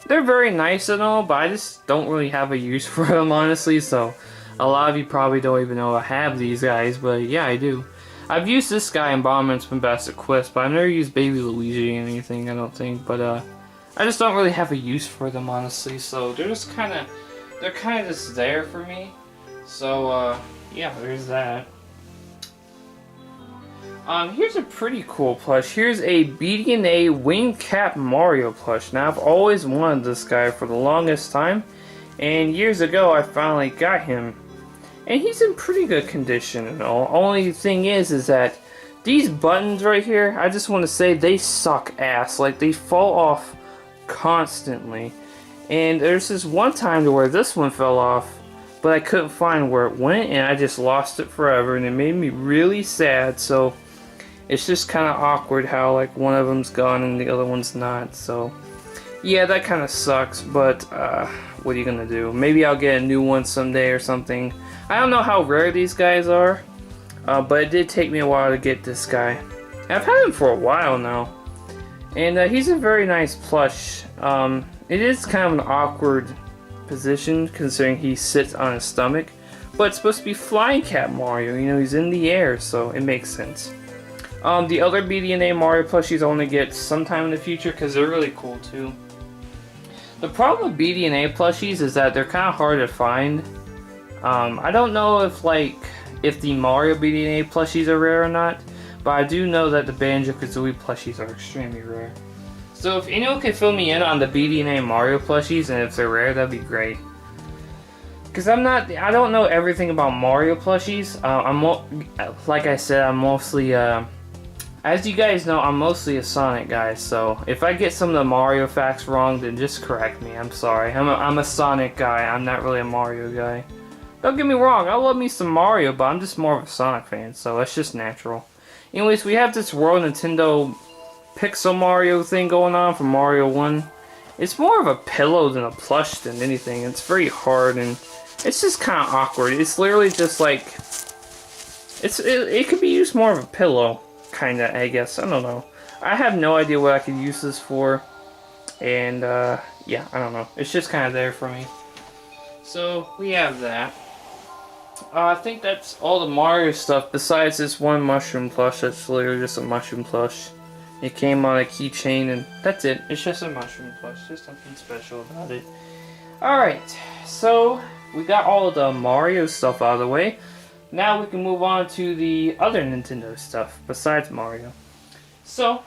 Speaker 1: They're very nice and all, but I just don't really have a use for them, honestly, so a lot of you probably don't even know I have these guys, but yeah, I do. I've used this guy in Bomberman's Bombastic Quest, but I've never used Baby Luigi or anything, I don't think, but I just don't really have a use for them, honestly, so they're kind of just there for me. So yeah, there's that. Here's a pretty cool plush. Here's a BD&A Wing Cap Mario plush. Now, I've always wanted this guy for the longest time, and years ago I finally got him. And he's in pretty good condition and all. Only thing is that these buttons right here, I just want to say they suck ass. Like, they fall off constantly. And there's this one time to where this one fell off, but I couldn't find where it went, and I just lost it forever, and it made me really sad. So it's just kind of awkward how like one of them's gone and the other one's not. So yeah, that kind of sucks, but what are you gonna do? Maybe I'll get a new one someday or something. I don't know how rare these guys are, but it did take me a while to get this guy. I've had him for a while now, and he's a very nice plush. It is kind of an awkward position considering he sits on his stomach, but it's supposed to be Flying Cat Mario. You know, he's in the air, so it makes sense. The other BD&A Mario plushies I want to get sometime in the future because they're really cool too. The problem with BD&A plushies is that they're kind of hard to find. I don't know if the Mario BD&A plushies are rare or not, but I do know that the Banjo-Kazooie plushies are extremely rare. So if anyone can fill me in on the BD&A Mario plushies and if they're rare, that'd be great. Because I don't know everything about Mario plushies. Like I said, I'm mostly, as you guys know, I'm mostly a Sonic guy. So if I get some of the Mario facts wrong, then just correct me. I'm sorry. I'm a Sonic guy. I'm not really a Mario guy. Don't get me wrong. I love me some Mario, but I'm just more of a Sonic fan. So that's just natural. Anyways, we have this World Nintendo Pixel Mario thing going on from Mario 1. It's more of a pillow than a plush than anything. It's very hard and it's just kind of awkward. It's literally just like it could be used more of a pillow, kinda, I guess. I don't know. I have no idea what I could use this for, and yeah, I don't know. It's just kind of there for me. So we have that. I think that's all the Mario stuff. Besides this one mushroom plush, that's literally just a mushroom plush. It came on a keychain and that's it. It's just a mushroom plush. There's nothing special about it. Alright, so we got all of the Mario stuff out of the way. Now we can move on to the other Nintendo stuff besides Mario. So,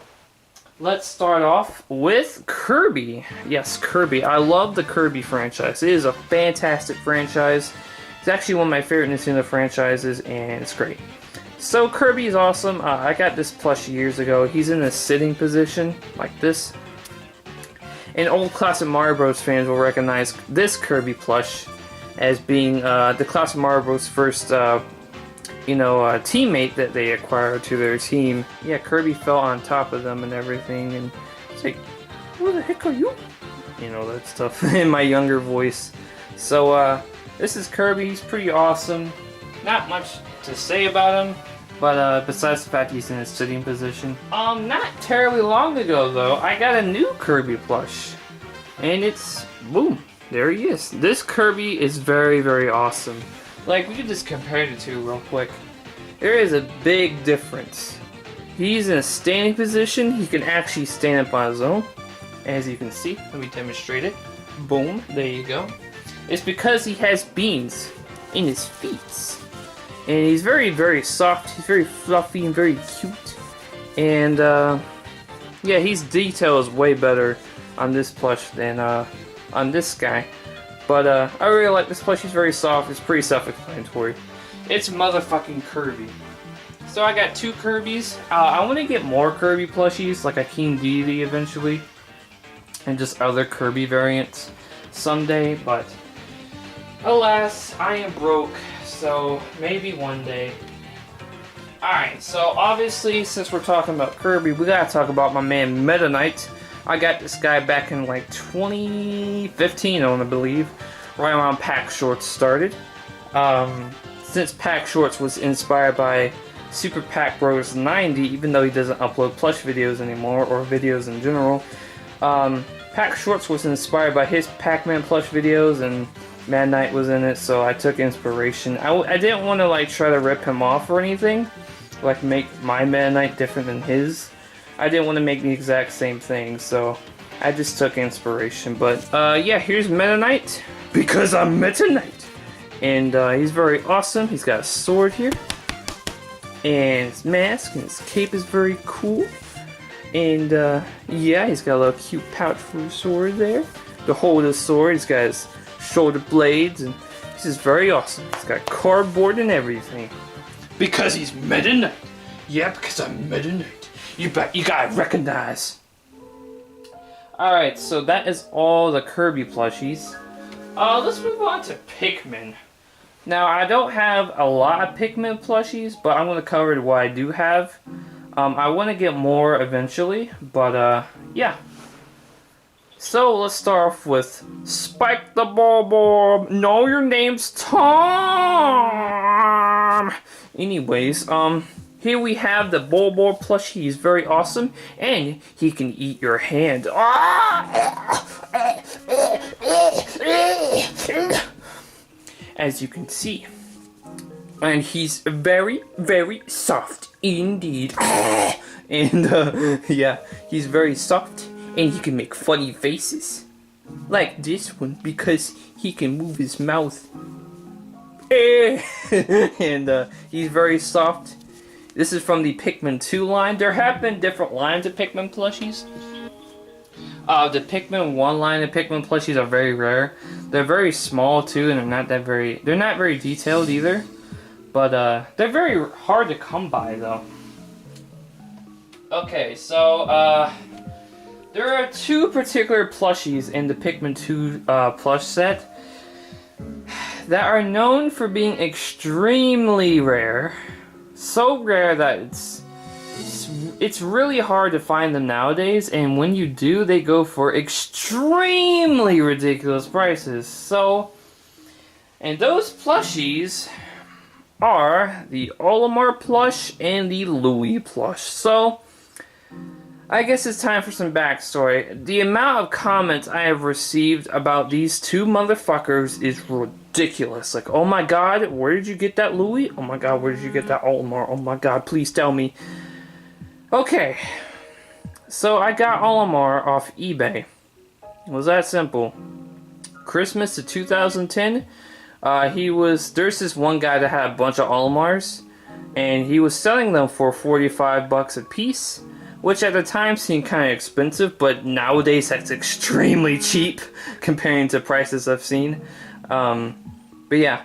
Speaker 1: let's start off with Kirby. Yes, Kirby. I love the Kirby franchise. It is a fantastic franchise. It's actually one of my favorite Nintendo franchises and it's great. So Kirby is awesome. I got this plush years ago. He's in a sitting position like this. And old classic Mario Bros. Fans will recognize this Kirby plush as being the classic Mario Bros. First, teammate that they acquired to their team. Yeah, Kirby fell on top of them and everything, and it's like, who the heck are you? You know, that stuff in my younger voice. So, this is Kirby. He's pretty awesome. Not much to say about him, but besides the fact he's in a sitting position. Not terribly long ago though, I got a new Kirby plush, and it's boom, there he is. This Kirby is very, very awesome. Like, we could just compare the two real quick. There is a big difference. He's in a standing position. He can actually stand up on his own, as you can see. Let me demonstrate it. Boom, there you go. It's because he has beans in his feet. And he's very, very soft. He's very fluffy and very cute. And, yeah, his detail is way better on this plush than on this guy. But, I really like this plush. He's very soft. It's pretty self-explanatory. It's motherfucking Kirby. So I got two Kirbys. I want to get more Kirby plushies, like a King Deity eventually. And just other Kirby variants someday, but alas, I am broke. So maybe one day. Alright, so obviously, since we're talking about Kirby, we gotta talk about my man Meta Knight. I got this guy back in like 2015, I believe, right around Pack Shorts started. Since Pack Shorts was inspired by Super Pack Bros 90, even though he doesn't upload plush videos anymore, or videos in general, Pack Shorts was inspired by his Pac-Man plush videos, and Meta Knight was in it, so I took inspiration. I didn't want to like try to rip him off or anything, like make my Meta Knight different than his. I didn't want to make the exact same thing, so I just took inspiration. But yeah, here's Meta Knight, because I'm Meta Knight, and he's very awesome. He's got a sword here, and his mask and his cape is very cool. And yeah, he's got a little cute pouch for his sword there to hold his sword. He's got his shoulder blades, and this is very awesome. He's got cardboard and everything. Because he's Meta Knight. Yeah, because I'm Meta Knight. You gotta recognize. Alright, so that is all the Kirby plushies. Let's move on to Pikmin. Now, I don't have a lot of Pikmin plushies, but I'm gonna cover what I do have. I want to get more eventually, but yeah. So let's start off with Spike the Bulb. No, your name's Tom. Anyways, here we have the Bulb plushie. He's very awesome, and he can eat your hand. As you can see, and he's very, very soft indeed. And yeah, he's very soft. And he can make funny faces. Like this one, because he can move his mouth. And he's very soft. This is from the Pikmin 2 line. There have been different lines of Pikmin plushies. The Pikmin 1 line of Pikmin plushies are very rare. They're very small too, and they're not very detailed either. But they're very hard to come by though. Okay, so there are two particular plushies in the Pikmin 2 plush set that are known for being extremely rare. So rare that it's really hard to find them nowadays, and when you do, they go for extremely ridiculous prices. So, and those plushies are the Olimar plush and the Louie plush. So, I guess it's time for some backstory. The amount of comments I have received about these two motherfuckers is ridiculous. Like, oh my god, where did you get that Louie? Oh my god, where did you get that Olimar? Oh my god, please tell me. Okay, so I got Olimar off eBay. It was that simple. Christmas of 2010, there's this one guy that had a bunch of Olimars, and he was selling them for 45 bucks a piece. Which at the time seemed kind of expensive, but nowadays that's extremely cheap comparing to prices I've seen. But yeah,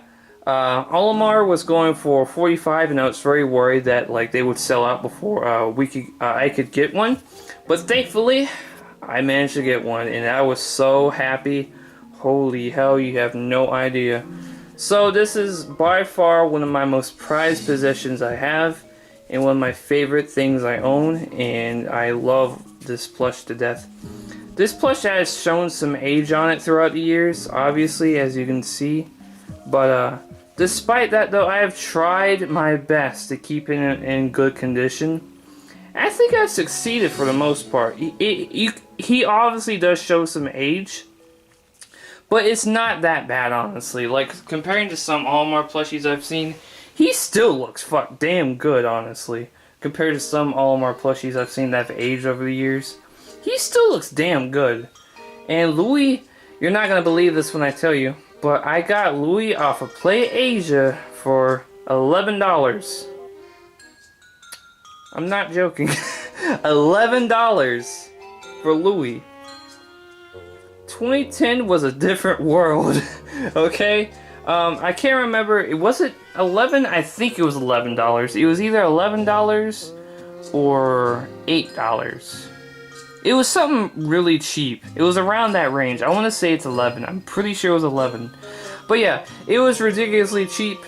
Speaker 1: Olimar was going for 45, and I was very worried that like they would sell out before I could get one. But thankfully, I managed to get one, and I was so happy. Holy hell, you have no idea. So this is by far one of my most prized possessions I have, and one of my favorite things I own, and I love this plush to death. This plush has shown some age on it throughout the years, obviously, as you can see. But despite that though, I have tried my best to keep it in good condition. I think I've succeeded for the most part. He obviously does show some age, but it's not that bad, honestly. Like, comparing to some Olimar plushies I've seen, he still looks damn good, honestly. Compared to some Olimar plushies I've seen that have aged over the years, he still looks damn good. And Louis, you're not gonna believe this when I tell you, but I got Louis off of Play Asia for $11. I'm not joking. $11 for Louis. 2010 was a different world. Okay? I can't remember. Was it 11? I think it was $11. It was either $11 or $8. It was something really cheap. It was around that range. I want to say it's 11. I'm pretty sure it was 11. But yeah, it was ridiculously cheap.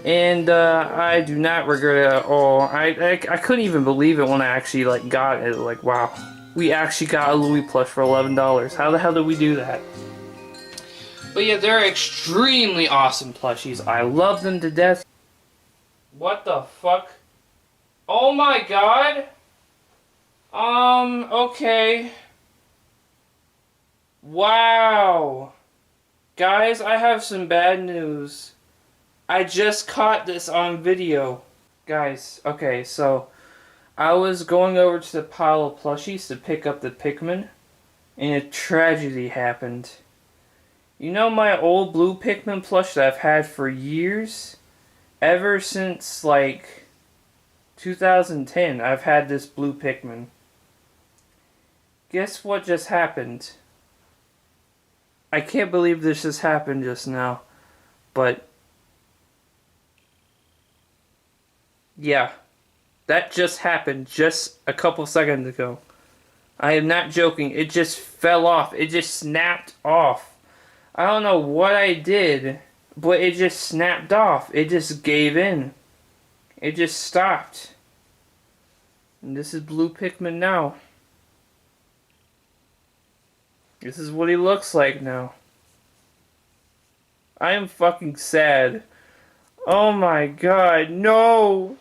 Speaker 1: And I do not regret it at all. I couldn't even believe it when I actually like got it. Like, wow, we actually got a Louis plush for $11. How the hell did we do that? But yeah, they're extremely awesome plushies. I love them to death. What the fuck? Oh my god. Okay. Wow. Guys, I have some bad news. I just caught this on video. Guys, okay, so I was going over to the pile of plushies to pick up the Pikmin, and a tragedy happened. You know my old blue Pikmin plush that I've had for years? Ever since, like, 2010, I've had this blue Pikmin. Guess what just happened? I can't believe this just happened just now, but yeah, that just happened just a couple seconds ago. I am not joking. It just fell off. It just snapped off. I don't know what I did, but it just snapped off. It just gave in. It just stopped. And this is Blue Pikmin now. This is what he looks like now. I am fucking sad. Oh my god, no!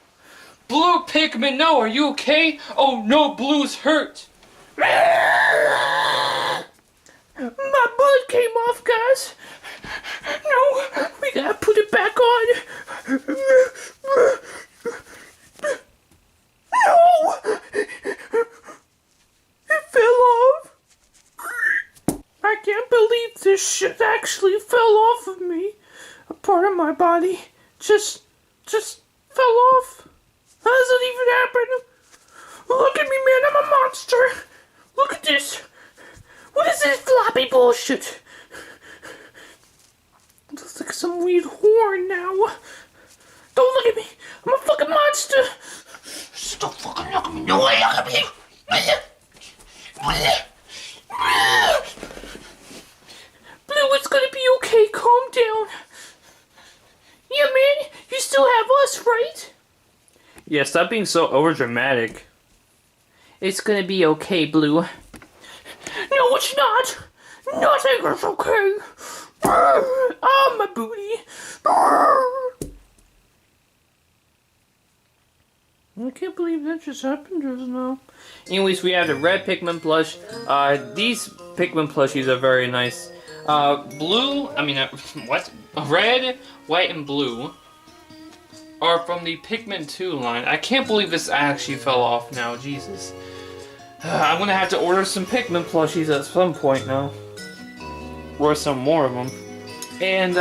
Speaker 1: Blue Pikmin, no, are you okay? Oh no, Blue's hurt! My butt came off, guys! No, we gotta put it back on! No! It fell off! I can't believe this shit actually fell off of me. A part of my body just fell off. How does it even happen? Look at me, man, I'm a monster. Look at this. What is this floppy bullshit? Looks like some weird horn now. Don't look at me. I'm a fucking monster.
Speaker 2: Stop fucking looking at me. No way, look at me.
Speaker 1: Blue, it's gonna be okay. Calm down. Yeah, man, you still have us, right? Yeah, stop being so overdramatic. It's gonna be okay, Blue. No, it's not. Nothing is okay. Oh, my booty. I can't believe that just happened just now. Anyways, we have the red Pikmin plush. These Pikmin plushies are very nice. Red, white, and blue are from the Pikmin 2 line. I can't believe this actually fell off now, Jesus. I'm gonna have to order some Pikmin plushies at some point now. Or some more of them. And,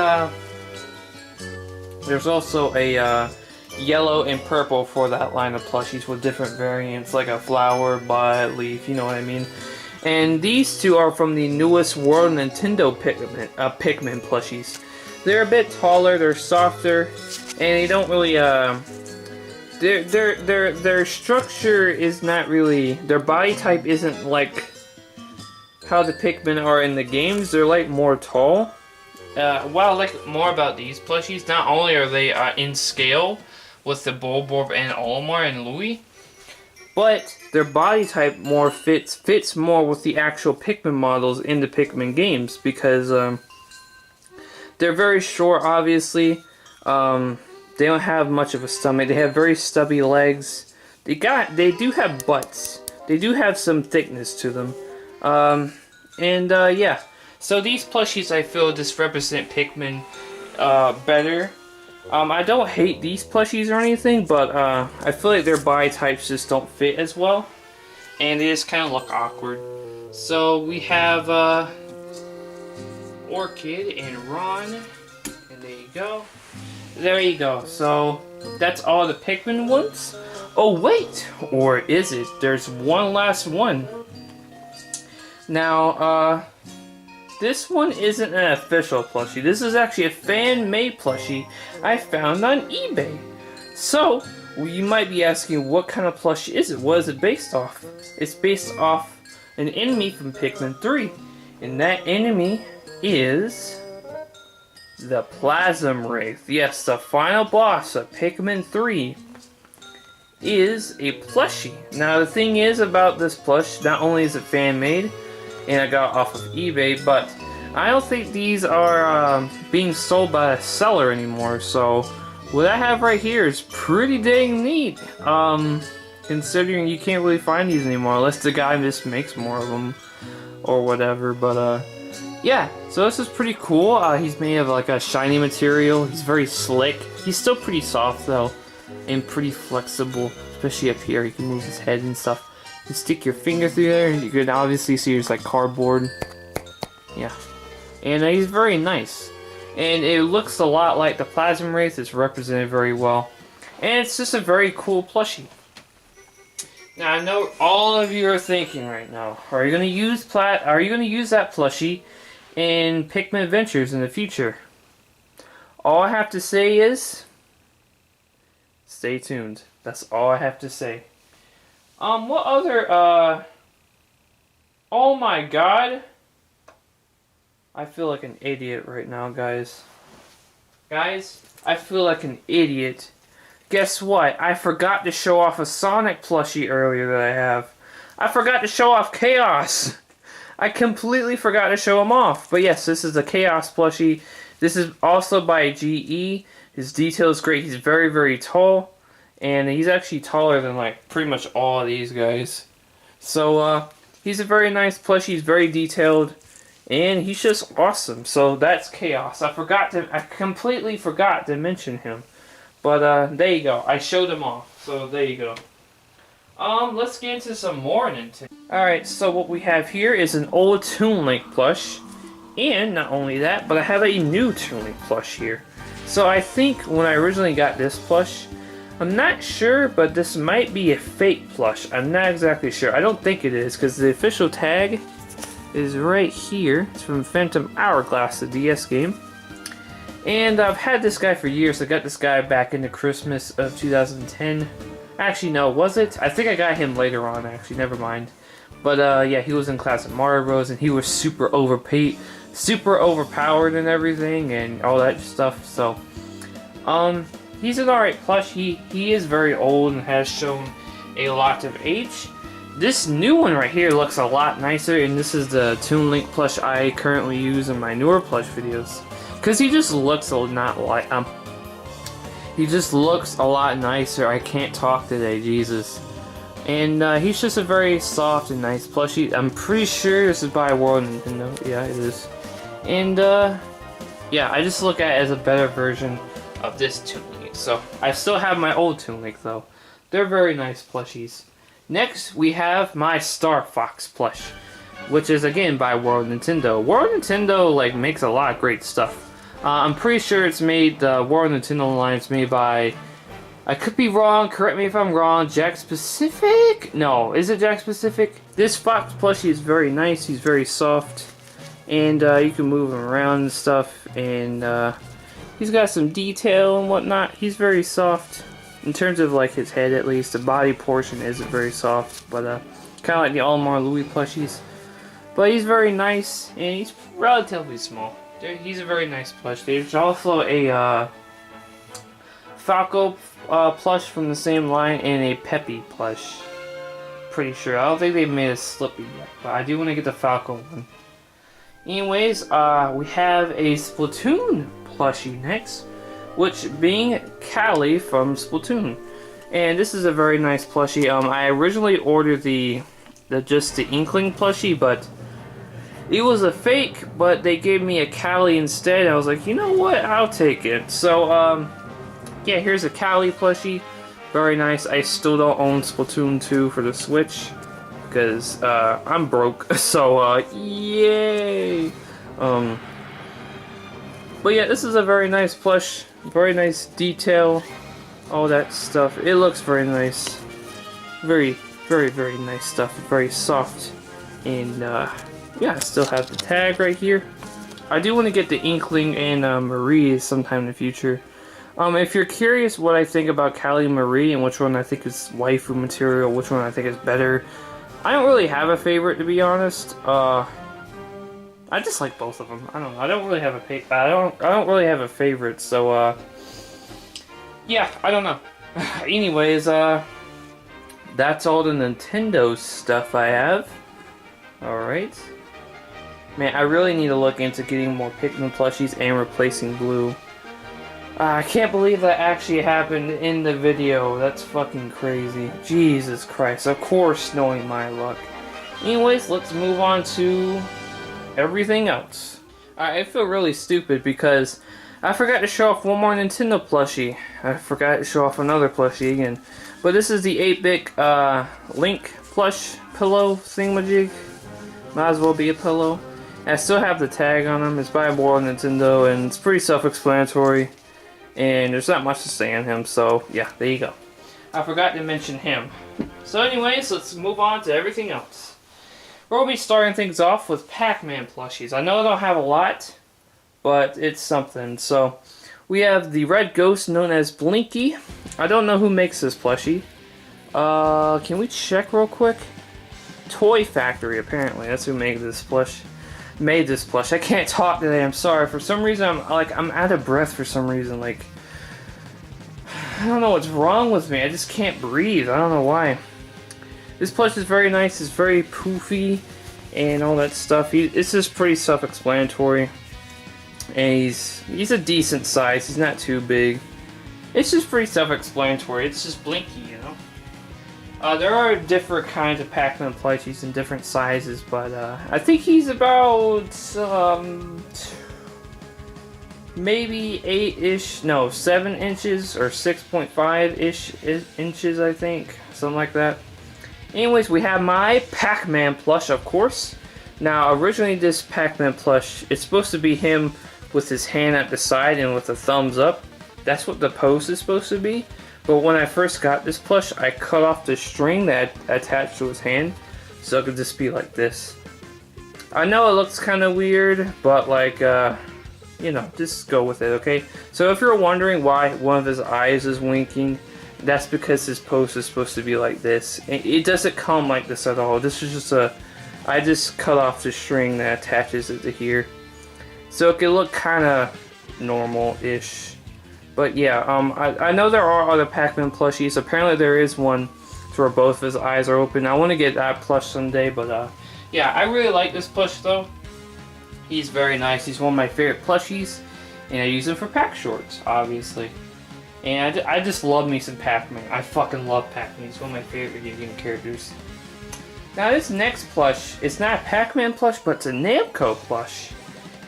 Speaker 1: there's also a, yellow and purple for that line of plushies with different variants, like a flower, bud, leaf, you know what I mean. And these two are from the newest World Nintendo Pikmin plushies. they're a bit taller, they're softer, and they don't really their structure is not really, their body type isn't like how the Pikmin are in the games. They're like more tall. What I like more about these plushies, not only are they in scale with the Bulborb and Olimar and Louie, but their body type more fits more with the actual Pikmin models in the Pikmin games, because they're very short, obviously. They don't have much of a stomach. They have very stubby legs. They do have butts. They do have some thickness to them. Yeah. So these plushies, I feel, just represent Pikmin better. I don't hate these plushies or anything, but I feel like their body types just don't fit as well, and they just kind of look awkward. So we have Orchid and Ron, and there you go. There you go. So that's all the Pikmin ones. Oh wait, or is it? There's one last one. Now, this one isn't an official plushie. This is actually a fan-made plushie I found on eBay. So, you might be asking, what kind of plushie is it? What is it based off? It's based off an enemy from Pikmin 3. And that enemy is the Plasm Wraith. Yes, the final boss of Pikmin 3 is a plushie. Now, the thing is about this plush, not only is it fan-made, and I got it off of eBay, but I don't think these are being sold by a seller anymore. So what I have right here is pretty dang neat, considering you can't really find these anymore unless the guy just makes more of them or whatever. But yeah, so this is pretty cool. He's made of like a shiny material. He's very slick. He's still pretty soft though, and pretty flexible, especially up here. You can move his head and stuff. You stick your finger through there, and you can obviously see there's like cardboard. Yeah. And he's very nice. And it looks a lot like the Plasm Wraith. It's represented very well. And it's just a very cool plushie. Now I know all of you are thinking right now, are you gonna use that plushie in Pikmin Adventures in the future? All I have to say is stay tuned. That's all I have to say. What other, oh my god. I feel like an idiot right now, guys. Guys, I feel like an idiot. Guess what? I forgot to show off a Sonic plushie earlier that I have. I forgot to show off Chaos. I completely forgot to show him off. But yes, this is a Chaos plushie. This is also by GE. His detail is great. He's very, very tall. And he's actually taller than like pretty much all of these guys. So he's a very nice plushie. He's very detailed, and he's just awesome. So that's Chaos. I completely forgot to mention him. But there you go. I showed him off. So there you go. Let's get into some more Nintendo. Alright, so what we have here is an old Toon Link plush. And not only that, but I have a new Toon Link plush here. So I think when I originally got this plush, I'm not sure, but this might be a fake plush. I'm not exactly sure. I don't think it is, because the official tag is right here. It's from Phantom Hourglass, the DS game. And I've had this guy for years. I got this guy back in the Christmas of 2010. Actually, no, was it? I think I got him later on, actually. Never mind. But yeah, he was in Classic Mario Bros. And he was super overpowered and everything, and all that stuff. So, he's an alright plush. He is very old and has shown a lot of age. This new one right here looks a lot nicer, and this is the Toon Link plush I currently use in my newer plush videos. Cause he just looks a lot he just looks a lot nicer. I can't talk today, Jesus. And he's just a very soft and nice plushie. I'm pretty sure this is by World Nintendo. Yeah, it is. And yeah, I just look at it as a better version of this Toon Link. So I still have my old Toon Link though. They're very nice plushies. Next, we have my Star Fox plush, which is again by World Nintendo. World Nintendo like makes a lot of great stuff. I'm pretty sure it's made, the World Nintendo line is made by, I could be wrong, correct me if I'm wrong, Jack Specific? No, is it Jack Specific? This Fox plushie is very nice, he's very soft, and you can move him around and stuff, and He's got some detail and whatnot. He's very soft. In terms of like his head at least, the body portion isn't very soft, but kind of like the Olimar Louis plushies. But he's very nice, and he's relatively small. He's a very nice plush. There's also a Falco plush from the same line and a Peppy plush. Pretty sure. I don't think they've made a Slippy yet, but I do want to get the Falco one. Anyways, we have a Splatoon plushie next, which being Callie from Splatoon. And this is a very nice plushie. I originally ordered just the Inkling plushie, but it was a fake, but they gave me a Callie instead. I was like, you know what, I'll take it. So, yeah, here's a Callie plushie. Very nice. I still don't own Splatoon 2 for the Switch, because I'm broke, so yay! But yeah, this is a very nice plush, very nice detail, all that stuff. It looks very nice. Very, very, very nice stuff. Very soft. And yeah, I still have the tag right here. I do want to get the Inkling and Marie sometime in the future. If you're curious what I think about Callie and Marie and which one I think is waifu material, which one I think is better, I don't really have a favorite, to be honest. I just like both of them. I don't know. I don't really have a favorite. So yeah, I don't know. Anyways, that's all the Nintendo stuff I have. All right. Man, I really need to look into getting more Pikmin plushies and replacing Blue. I can't believe that actually happened in the video. That's fucking crazy. Jesus Christ. Of course, knowing my luck. Anyways, let's move on to everything else. I feel really stupid because I forgot to show off one more Nintendo plushie. I forgot to show off another plushie again. But this is the 8-bit Link plush pillow thingamajig. Might as well be a pillow. I still have the tag on him. It's by World Nintendo and it's pretty self-explanatory. And there's not much to say on him, so yeah, there you go. I forgot to mention him. So anyways, let's move on to everything else. We'll be starting things off with Pac-Man plushies. I know I don't have a lot, but it's something. So we have the red ghost known as Blinky. I don't know who makes this plushie. Can we check real quick? Toy Factory, apparently. That's who made this plush. I can't talk today, I'm sorry. For some reason, I'm out of breath for some reason. Like, I don't know what's wrong with me. I just can't breathe. I don't know why. This plush is very nice. It's very poofy and all that stuff. It's just pretty self-explanatory. And he's a decent size. He's not too big. It's just pretty self-explanatory. It's just Blinky, you know? There are different kinds of Pac-Man plushies in different sizes, but I think he's about maybe 7 inches or 6.5-ish inches, I think, something like that. Anyways, we have my Pac-Man plush, of course. Now, originally this Pac-Man plush, it's supposed to be him with his hand at the side and with a thumbs up. That's what the pose is supposed to be. But when I first got this plush, I cut off the string that attached to his hand, so it could just be like this. I know it looks kind of weird, but like, you know, just go with it, okay? So if you're wondering why one of his eyes is winking, that's because his pose is supposed to be like this. It doesn't come like this at all. This is just I just cut off the string that attaches it to here. So it can look kind of normal-ish. But yeah, I know there are other Pac-Man plushies. Apparently there is one where both of his eyes are open. I want to get that plush someday, but yeah, I really like this plush though. He's very nice. He's one of my favorite plushies, and I use him for pack shorts, obviously. And I just love me some Pac-Man. I fucking love Pac-Man. He's one of my favorite video game characters. Now this next plush, it's not a Pac-Man plush, but it's a Namco plush.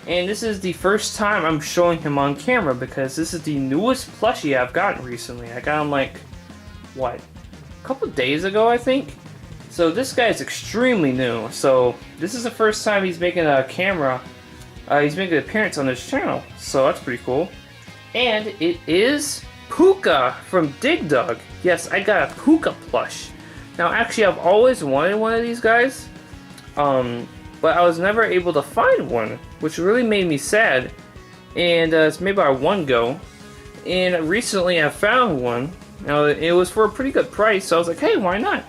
Speaker 1: And this is the first time I'm showing him on camera because this is the newest plushie I've gotten recently. I got him like, what, a couple days ago, I think? So this guy is extremely new. So this is the first time he's making a camera, he's making an appearance on this channel. So that's pretty cool. And it is Puka from Dig Dug. Yes, I got a Puka plush. Now actually I've always wanted one of these guys. But I was never able to find one, which really made me sad. and it's made by One Go. And recently I found one. Now it was for a pretty good price, so I was like, hey, why not?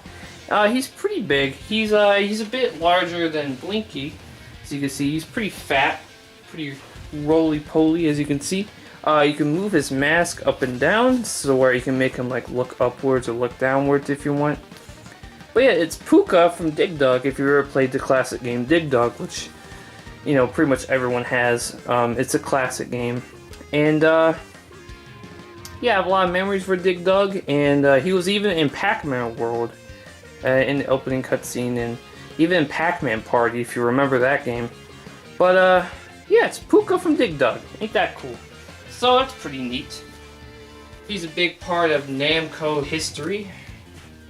Speaker 1: He's pretty big. He's a bit larger than Blinky, as you can see. He's pretty fat, pretty roly-poly, as you can see. You can move his mask up and down, so where you can make him like look upwards or look downwards if you want. But yeah, it's Puka from Dig Dug. If you ever played the classic game Dig Dug, which you know pretty much everyone has. It's a classic game, and yeah, I have a lot of memories for Dig Dug, and he was even in Pac-Man World in the opening cutscene, and even in Pac-Man Party, if you remember that game. But yeah, it's Puka from Dig Dug. Ain't that cool? So that's pretty neat. He's a big part of Namco history.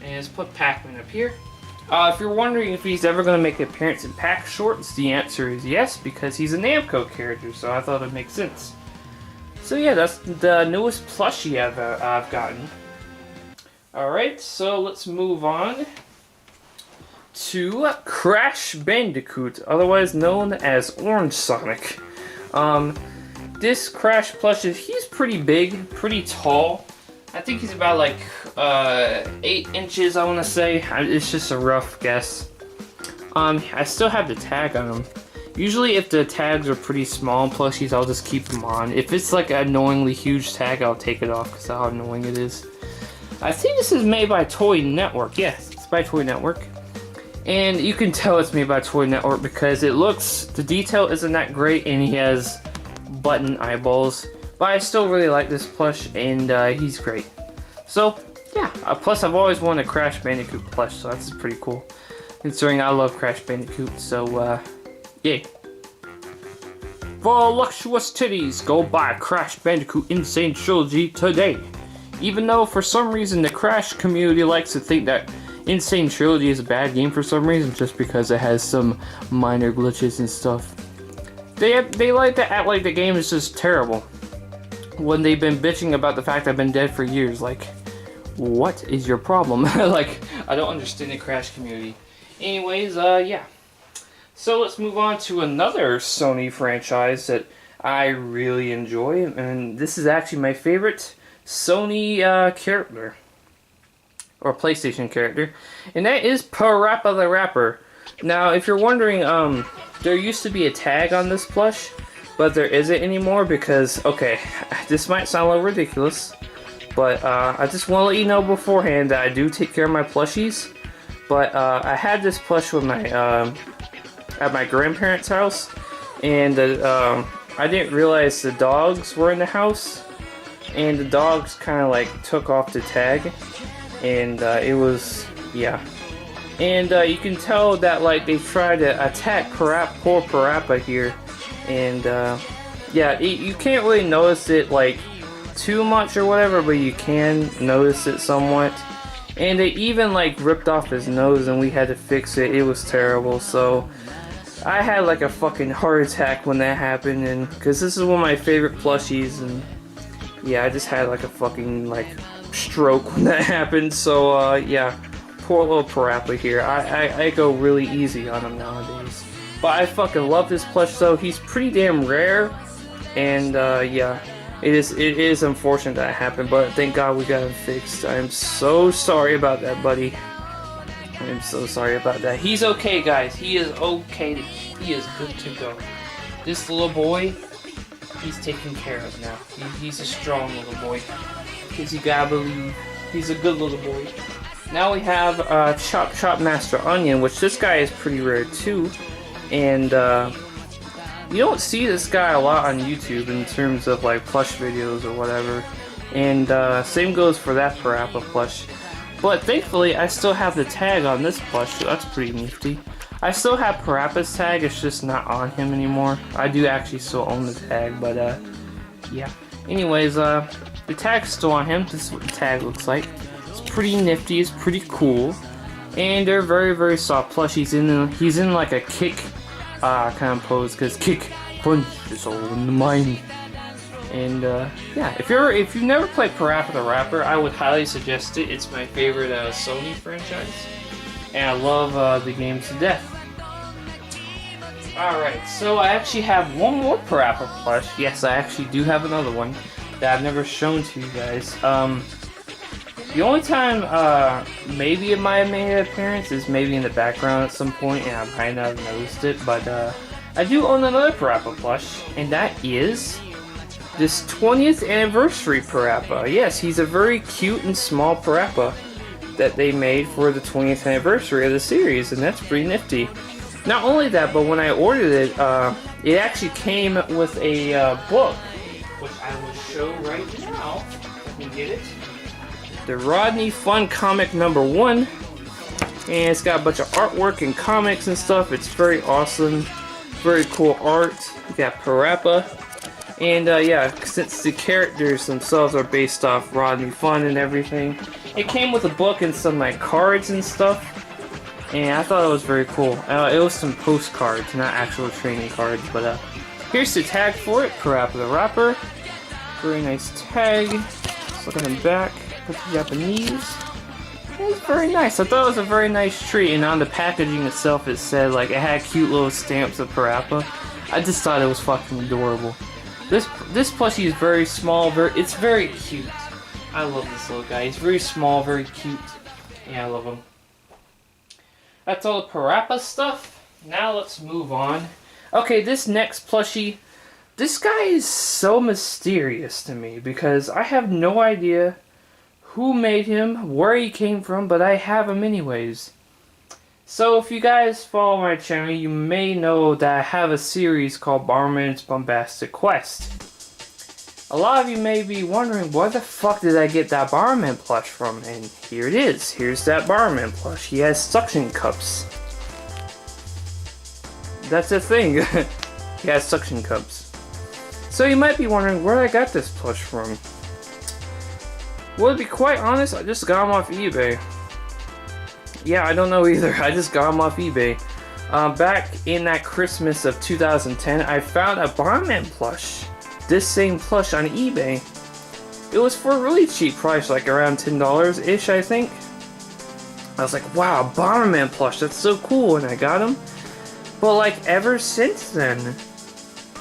Speaker 1: And let's put Pac-Man up here. If you're wondering if he's ever going to make an appearance in Pac Shorts, the answer is yes, because he's a Namco character, so I thought it'd make sense. So yeah, that's the newest plushie I've gotten. Alright, so let's move on to Crash Bandicoot, otherwise known as Orange Sonic. This Crash plush, he's pretty big, pretty tall. I think he's about like 8 inches, I want to say. It's just a rough guess. I still have the tag on him. Usually if the tags are pretty small plushies, I'll just keep them on. If it's like an annoyingly huge tag, I'll take it off because of how annoying it is. I think this is made by Toy Network. Yes, it's by Toy Network. And you can tell it's made by Toy Network because it looks, the detail isn't that great, and he has button eyeballs. But I still really like this plush, and he's great. So, yeah. Plus, I've always wanted a Crash Bandicoot plush, so that's pretty cool. Considering I love Crash Bandicoot, so, yay. Voluptuous titties, go buy Crash Bandicoot Insane Trilogy today. Even though, for some reason, the Crash community likes to think that Insane Trilogy is a bad game for some reason, just because it has some minor glitches and stuff. They like to act like the game is just terrible, when they've been bitching about the fact I've been dead for years. Like, what is your problem? Like, I don't understand the Crash community. Anyways, yeah. So let's move on to another Sony franchise that I really enjoy, and this is actually my favorite Sony character, or PlayStation character, and that is Parappa the Rapper. Now, if you're wondering, there used to be a tag on this plush, but there isn't anymore because, okay, this might sound a little ridiculous, but I just want to let you know beforehand that I do take care of my plushies. But I had this plush with my at my grandparents' house, and I didn't realize the dogs were in the house, and the dogs kind of like took off the tag, and it was, yeah. And you can tell that like they tried to attack poor Parappa here. And yeah, you can't really notice it like too much or whatever, but you can notice it somewhat. And they even like ripped off his nose, and we had to fix it. It was terrible. So I had like a fucking heart attack when that happened, and because this is one of my favorite plushies, and yeah, I just had like a fucking like stroke when that happened. So yeah, poor little Parappa here. I go really easy on him nowadays. But I fucking love this plush though. He's pretty damn rare, and yeah, it is unfortunate that happened, but thank God we got him fixed. I am so sorry about that, buddy. I am so sorry about that. He's okay, guys. He is okay. He is good to go. This little boy, he's taken care of now. He's a strong little boy. Because you gotta believe, he's a good little boy. Now we have Chop Chop Master Onion, which this guy is pretty rare too. And you don't see this guy a lot on YouTube in terms of like plush videos or whatever. And same goes for that Parappa plush. But thankfully I still have the tag on this plush, so that's pretty nifty. I still have Parappa's tag, it's just not on him anymore. I do actually still own the tag, but yeah. Anyways, the tag's still on him. This is what the tag looks like. It's pretty nifty, it's pretty cool. And they're very, very soft plush. He's in like a kick kind of pose, because kick, punch, is all in the mind. And yeah, if you've never played Parappa the Rapper, I would highly suggest it. It's my favorite Sony franchise, and I love the game to death. Alright, so I actually have one more Parappa plush. Yes, I actually do have another one that I've never shown to you guys. The only time maybe it might have made an appearance is maybe in the background at some point, and I might not have noticed it, but I do own another Parappa plush, and that is this 20th anniversary Parappa. Yes, he's a very cute and small Parappa that they made for the 20th anniversary of the series, and that's pretty nifty. Not only that, but when I ordered it, it actually came with a book, which I will show right now, if I can get it. The Rodney Fun Comic #1, and it's got a bunch of artwork and comics and stuff. It's very awesome, very cool art. You got Parappa, and yeah, since the characters themselves are based off Rodney Fun and everything, it came with a book and some like cards and stuff, and I thought it was very cool. It was some postcards, not actual training cards, but here's the tag for it, Parappa the Rapper. Very nice tag. Let's look at the back. The Japanese. It was very nice. I thought it was a very nice treat, and on the packaging itself it said like it had cute little stamps of Parappa. I just thought it was fucking adorable. This plushie is very small, it's very cute. I love this little guy. He's very small, very cute. Yeah, I love him. That's all the Parappa stuff. Now let's move on. Okay, this next plushie, this guy is so mysterious to me because I have no idea who made him, where he came from, but I have him anyways. So if you guys follow my channel, you may know that I have a series called Bomberman's Bombastic Quest. A lot of you may be wondering, where the fuck did I get that Bomberman plush from? And here it is. Here's that Bomberman plush. He has suction cups. That's a thing. He has suction cups. So you might be wondering where I got this plush from. Well, to be quite honest, I just got him off eBay. Yeah, I don't know either. I just got him off eBay. Back in that Christmas of 2010, I found a Bomberman plush. This same plush on eBay. It was for a really cheap price, like around $10-ish, I think. I was like, wow, Bomberman plush, that's so cool, and I got him. But like, ever since then,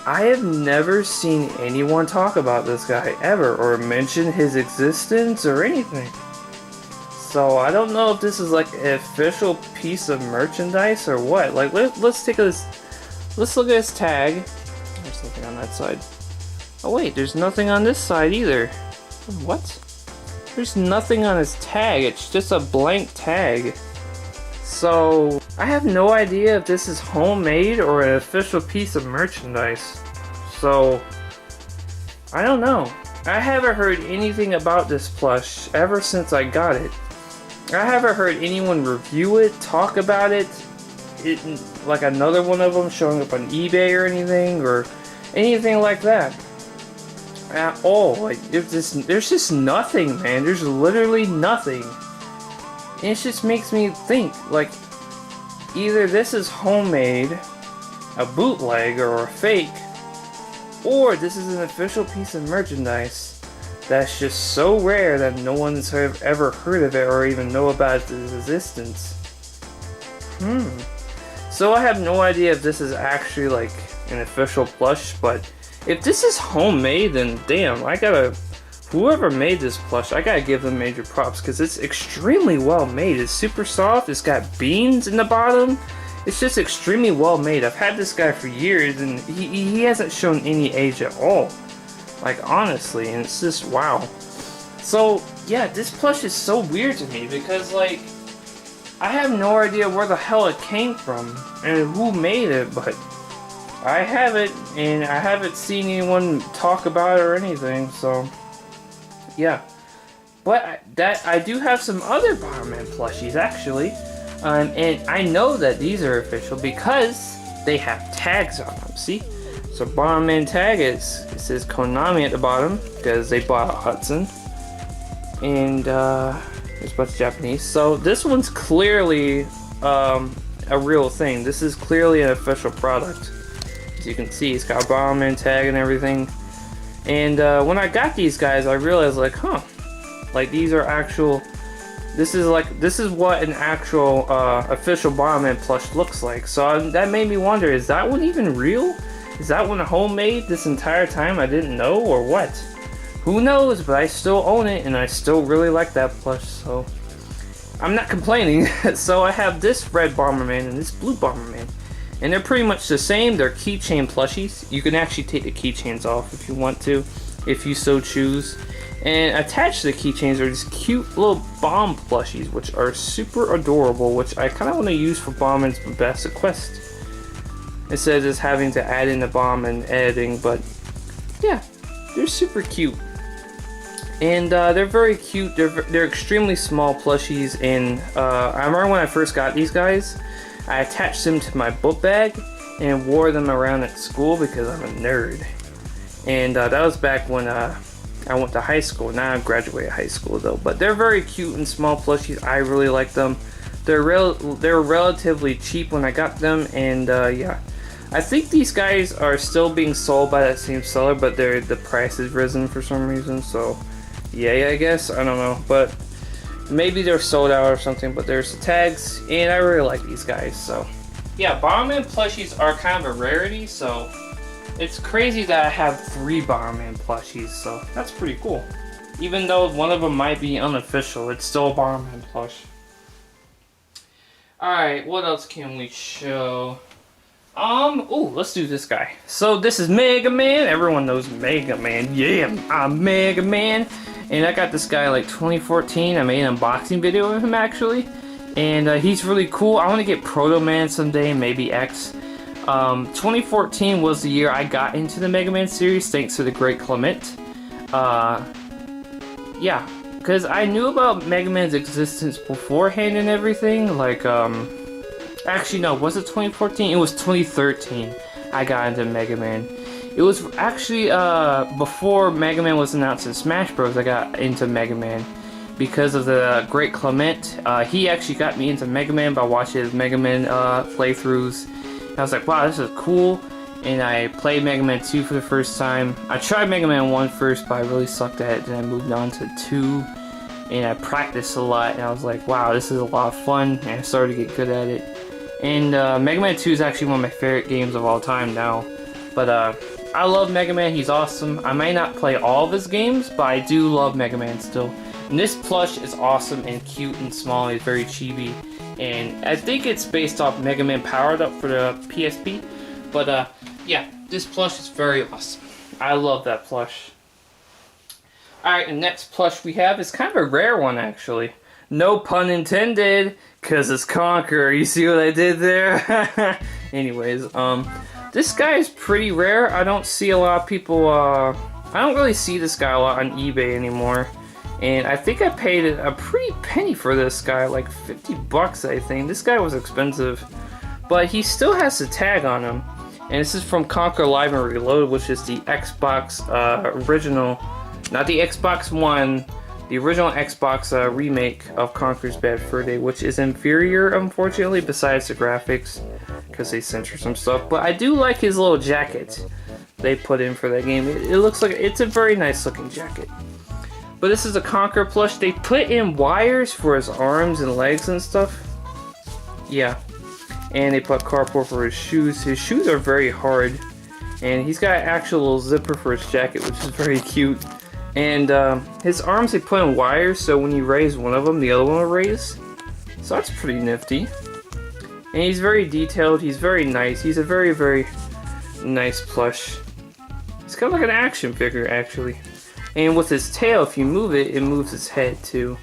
Speaker 1: I have never seen anyone talk about this guy ever, or mention his existence or anything. So I don't know if this is like an official piece of merchandise or what. Like, let's take a let's look at his tag. There's nothing on that side. Oh wait, there's nothing on this side either. What? There's nothing on his tag. It's just a blank tag. So I have no idea if this is homemade or an official piece of merchandise. So I don't know. I haven't heard anything about this plush ever since I got it. I haven't heard anyone review it, talk about it, like another one of them showing up on eBay or anything like that. At all. Like, there's just nothing, man. There's literally nothing. And it just makes me think, like, either this is homemade, a bootleg, or a fake, or this is an official piece of merchandise that's just so rare that no one's ever heard of it or even know about its existence. So I have no idea if this is actually like an official plush, but if this is homemade, then damn, whoever made this plush, I gotta give them major props because it's extremely well made. It's super soft, it's got beans in the bottom. It's just extremely well made. I've had this guy for years and he hasn't shown any age at all. Like, honestly, and it's just wow. So yeah, this plush is so weird to me because like I have no idea where the hell it came from and who made it, but I have it and I haven't seen anyone talk about it or anything, so yeah. But I do have some other Bomberman plushies actually, and I know that these are official because they have tags on them. See, so Bomberman tag it says Konami at the bottom because they bought Hudson, and there's a bunch of Japanese. So this one's clearly a real thing. This is clearly an official product. As you can see, it's got a Bomberman tag and everything. And when I got these guys, I realized like, huh, like these are actual This is what an actual official Bomberman plush looks like. So that made me wonder, is that one even real? Is that one homemade this entire time? I didn't know, or what? Who knows, but I still own it and I still really like that plush, so I'm not complaining. So I have this red Bomberman and this blue Bomberman. And they're pretty much the same. They're keychain plushies. You can actually take the keychains off if you want to, if you so choose. And attached to the keychains are these cute little bomb plushies, which are super adorable, which I kind of want to use for Bomberman's Bombastic Quest, instead of just having to add in the bomb and editing. But yeah, they're super cute. And they're very cute. They're extremely small plushies. And I remember when I first got these guys, I attached them to my book bag and wore them around at school because I'm a nerd. And that was back when I went to high school. Now I've graduated high school though. But they're very cute and small plushies. I really like them. They're relatively cheap when I got them. And yeah, I think these guys are still being sold by that same seller, but the price has risen for some reason. So yay, I guess. I don't know. But maybe they're sold out or something, but there's the tags, and I really like these guys. So yeah, Bomberman plushies are kind of a rarity, so it's crazy that I have 3 Bomberman plushies, so that's pretty cool. Even though one of them might be unofficial, it's still a Bomberman plush. Alright, what else can we show? Oh, let's do this guy. So this is Mega Man. Everyone knows Mega Man. Yeah, I'm Mega Man. And I got this guy like 2014. I made an unboxing video of him actually. And he's really cool. I want to get Proto Man someday, maybe X. 2014 was the year I got into the Mega Man series, thanks to the great Clement. Yeah, because I knew about Mega Man's existence beforehand and everything. Like, actually no, was it 2014? It was 2013 I got into Mega Man. It was actually before Mega Man was announced in Smash Bros. I got into Mega Man because of the great Clement. He actually got me into Mega Man by watching his Mega Man playthroughs. And I was like, wow, this is cool. And I played Mega Man 2 for the first time. I tried Mega Man 1 first, but I really sucked at it. Then I moved on to 2. And I practiced a lot. And I was like, wow, this is a lot of fun. And I started to get good at it. And Mega Man 2 is actually one of my favorite games of all time now. But I love Mega Man, he's awesome. I may not play all of his games, but I do love Mega Man still. And this plush is awesome and cute and small, it's very chibi. And I think it's based off Mega Man Powered Up for the PSP. But yeah, this plush is very awesome. I love that plush. Alright, the next plush we have is kind of a rare one actually. No pun intended, because it's Conqueror. You see what I did there? Anyways, this guy is pretty rare. I don't see a lot of people, I don't really see this guy a lot on eBay anymore. And I think I paid a pretty penny for this guy, like 50 bucks I think. This guy was expensive. But he still has the tag on him. And this is from Conquer Live and Reload, which is the Xbox original, not the Xbox One, the original Xbox remake of Conquer's Bad Fur Day, which is inferior, unfortunately, besides the graphics, because they censor some stuff. But I do like his little jacket they put in for that game. It looks like it's a very nice looking jacket. But this is a Conquer plush. They put in wires for his arms and legs and stuff. Yeah. And they put cardboard for his shoes. His shoes are very hard. And he's got an actual little zipper for his jacket, which is very cute. And his arms, they put in wires, so when you raise one of them, the other one will raise. So that's pretty nifty. And he's very detailed. He's very nice. He's a very, very nice plush. It's kind of like an action figure, actually. And with his tail, if you move it, it moves his head too.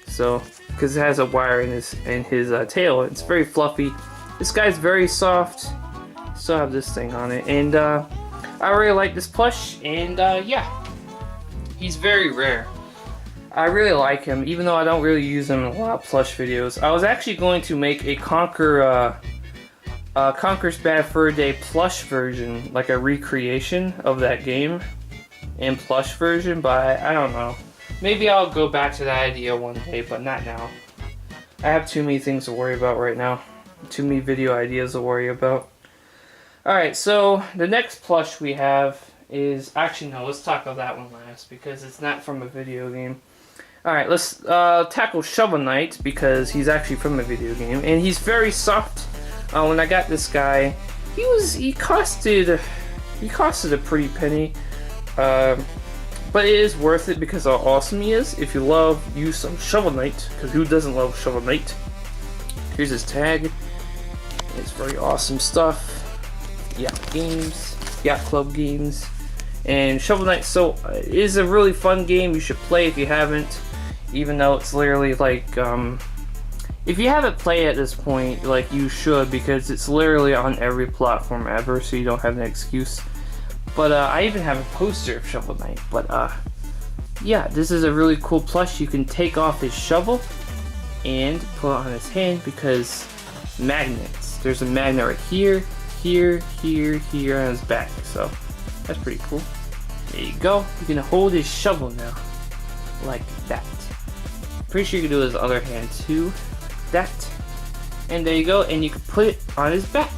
Speaker 1: So, because it has a wire in his tail, it's very fluffy. This guy's very soft. Still have this thing on it, and I really like this plush. And yeah, he's very rare. I really like him, even though I don't really use him in a lot of plush videos. I was actually going to make a Conquer's Bad Fur Day plush version, like a recreation of that game in plush version, but I don't know. Maybe I'll go back to that idea one day, but not now. I have too many things to worry about right now. Too many video ideas to worry about. Alright, so the next plush we have is... Actually, no, let's talk about that one last, because it's not from a video game. Alright, let's tackle Shovel Knight because he's actually from a video game and he's very soft. When I got this guy, he costed a pretty penny. But it is worth it because how awesome he is. If you use some Shovel Knight, because who doesn't love Shovel Knight? Here's his tag. It's very awesome stuff. Yacht Club games. And Shovel Knight is a really fun game. You should play if you haven't. Even though it's literally like, if you haven't played at this point, like you should, because it's literally on every platform ever, so you don't have an excuse. But I even have a poster of Shovel Knight. But yeah, this is a really cool plush. You can take off his shovel and put it on his hand because magnets. There's a magnet right here, here, on his back. So that's pretty cool. There you go. You can hold his shovel now, like that. Pretty sure you can do his other hand too. That. And there you go. And you can put it on his back.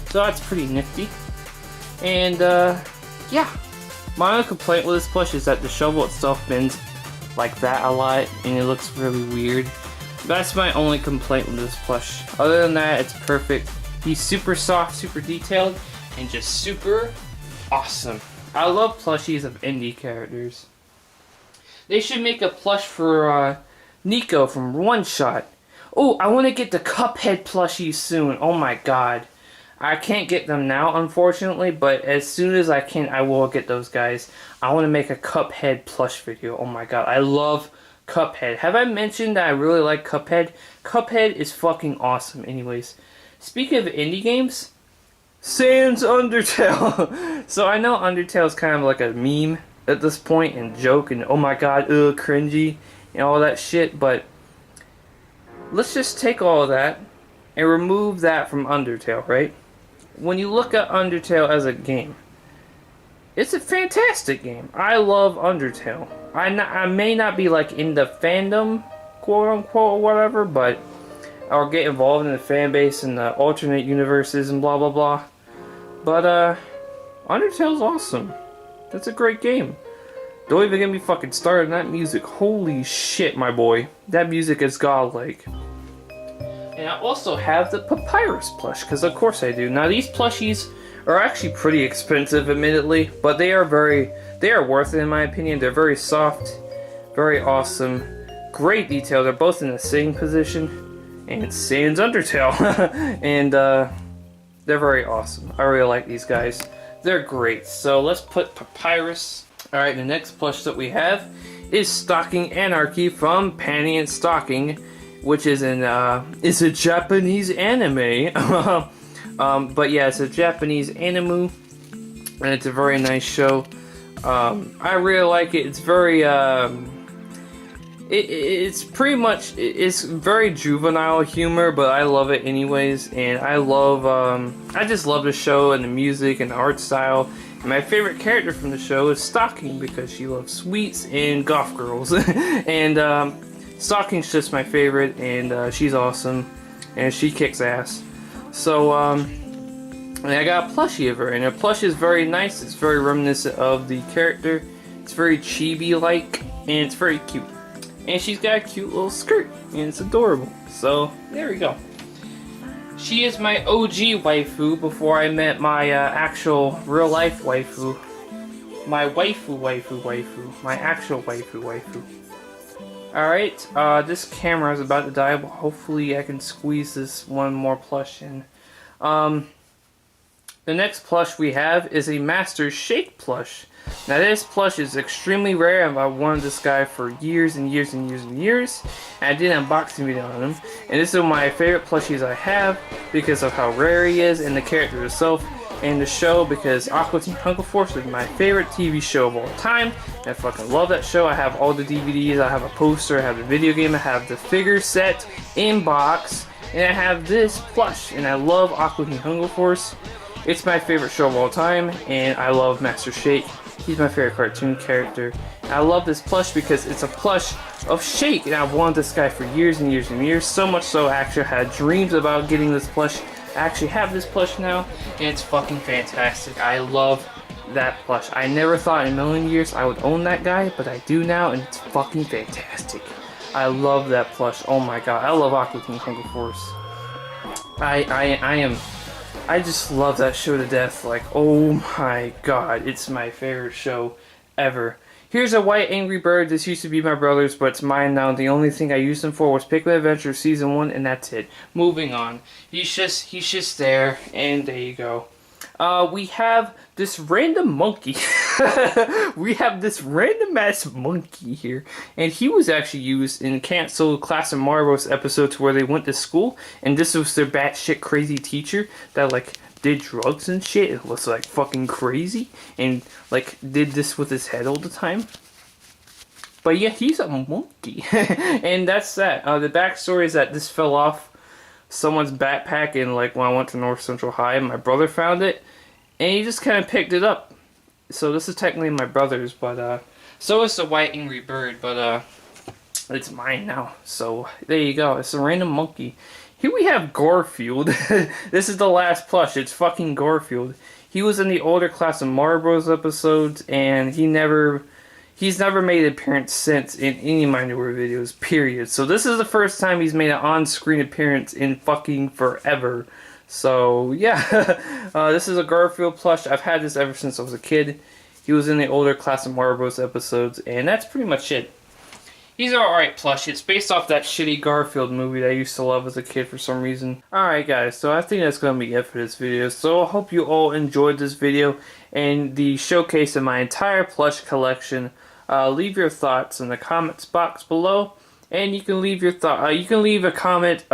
Speaker 1: So that's pretty nifty. And yeah. My only complaint with this plush is that the shovel itself bends like that a lot. And it looks really weird. That's my only complaint with this plush. Other than that, it's perfect. He's super soft, super detailed, and just super awesome. I love plushies of indie characters. They should make a plush for Nico from One Shot. Oh, I want to get the Cuphead plushies soon. Oh my god. I can't get them now, unfortunately, but as soon as I can, I will get those guys. I want to make a Cuphead plush video. Oh my god, I love Cuphead. Have I mentioned that I really like Cuphead? Cuphead is fucking awesome. Anyways, speaking of indie games, Sans Undertale. So I know Undertale is kind of like a meme at this point and joke and oh my god, cringy and all that shit, but let's just take all of that and remove that from Undertale, right? When you look at Undertale as a game, it's a fantastic game. I love Undertale. I may not be like in the fandom, quote unquote, or whatever, but or get involved in the fan base and the alternate universes and blah blah blah. But Undertale's awesome. That's a great game. Don't even get me fucking started on that music. Holy shit, my boy. That music is godlike. And I also have the Papyrus plush, because of course I do. Now these plushies are actually pretty expensive, admittedly, but they are worth it in my opinion. They're very soft, very awesome, great detail. They're both in the sitting position, and it's Sans Undertale, and they're very awesome. I really like these guys. They're great. So let's put Papyrus. All right, the next plush that we have is Stocking Anarchy from Panty and Stocking, which is it's a Japanese anime. But yeah, it's a Japanese anime, and it's a very nice show. I really like it. It's very it's pretty much, it's very juvenile humor, but I love it anyways. And I love I just love the show and the music and the art style. And my favorite character from the show is Stocking because she loves sweets and goth girls. And Stocking's just my favorite, and she's awesome, and she kicks ass. So and I got a plushie of her, and her plush is very nice. It's very reminiscent of the character. It's very chibi-like, and it's very cute. And she's got a cute little skirt, and it's adorable. So there we go. She is my OG waifu before I met my actual real-life waifu. My waifu. My actual waifu. Alright, this camera is about to die, but hopefully I can squeeze this one more plush in. The next plush we have is a Master Shake plush. Now this plush is extremely rare, and I wanted this guy for years and years. And I did an unboxing video on him. And this is one of my favorite plushies I have because of how rare he is and the character itself. And the show, because Aqua Teen Hunger Force is my favorite TV show of all time. I fucking love that show. I have all the DVDs, I have a poster, I have the video game, I have the figure set in box, and I have this plush. And I love Aqua Teen Hunger Force. It's my favorite show of all time, and I love Master Shake. He's my favorite cartoon character. And I love this plush because it's a plush of Shake, and I've wanted this guy for years and years. So much so I actually had dreams about getting this plush. I actually have this plush now, and it's fucking fantastic. I love that plush. I never thought in a million years I would own that guy, but I do now, and it's fucking fantastic. I love that plush. Oh my god, I love Aqua Teen Hunger Force. I just love that show to death. Like, oh my god, it's my favorite show ever. Here's a white angry bird. This used to be my brother's, but it's mine now. The only thing I used him for was Pikmin Adventure Season 1, and that's it. Moving on. He's just there, and there you go. We have this random monkey. We have this random ass monkey here, and he was actually used in canceled Class of Marbles episodes where they went to school, and this was their batshit crazy teacher that like did drugs and shit. It was like fucking crazy, and like did this with his head all the time. But yeah, he's a monkey, and that's that. The backstory is that this fell off someone's backpack, and like when I went to North Central High, my brother found it, and he just kind of picked it up. So this is technically my brother's, but so is the white angry bird, but it's mine now. So there you go. It's a random monkey. Here we have Garfield. This is the last plush. It's fucking Garfield. He was in the older Class of Marbles episodes, and he's never made an appearance since in any of my newer videos, period. So this is the first time he's made an on-screen appearance in fucking forever. So yeah, this is a Garfield plush. I've had this ever since I was a kid. He was in the older Class of Marbles episodes, and that's pretty much it. He's an alright plush. It's based off that shitty Garfield movie that I used to love as a kid for some reason. Alright guys, so I think that's going to be it for this video. So I hope you all enjoyed this video and the showcase of my entire plush collection. Leave your thoughts in the comments box below, and you can leave your you can leave a comment,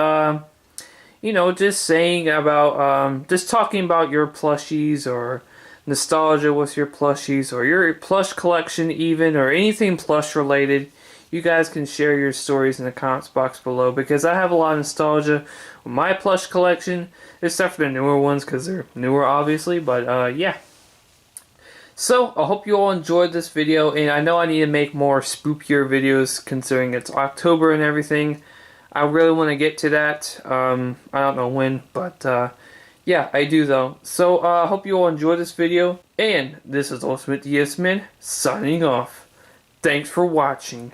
Speaker 1: you know, just saying about, just talking about your plushies, or nostalgia with your plushies, or your plush collection even, or anything plush related. You guys can share your stories in the comments box below, because I have a lot of nostalgia with my plush collection, except for the newer ones, because they're newer obviously, but yeah. So, I hope you all enjoyed this video, and I know I need to make more spookier videos considering it's October and everything. I really want to get to that. I don't know when, but yeah, I do though. So, I hope you all enjoyed this video, and this is UltimateDSfan signing off. Thanks for watching.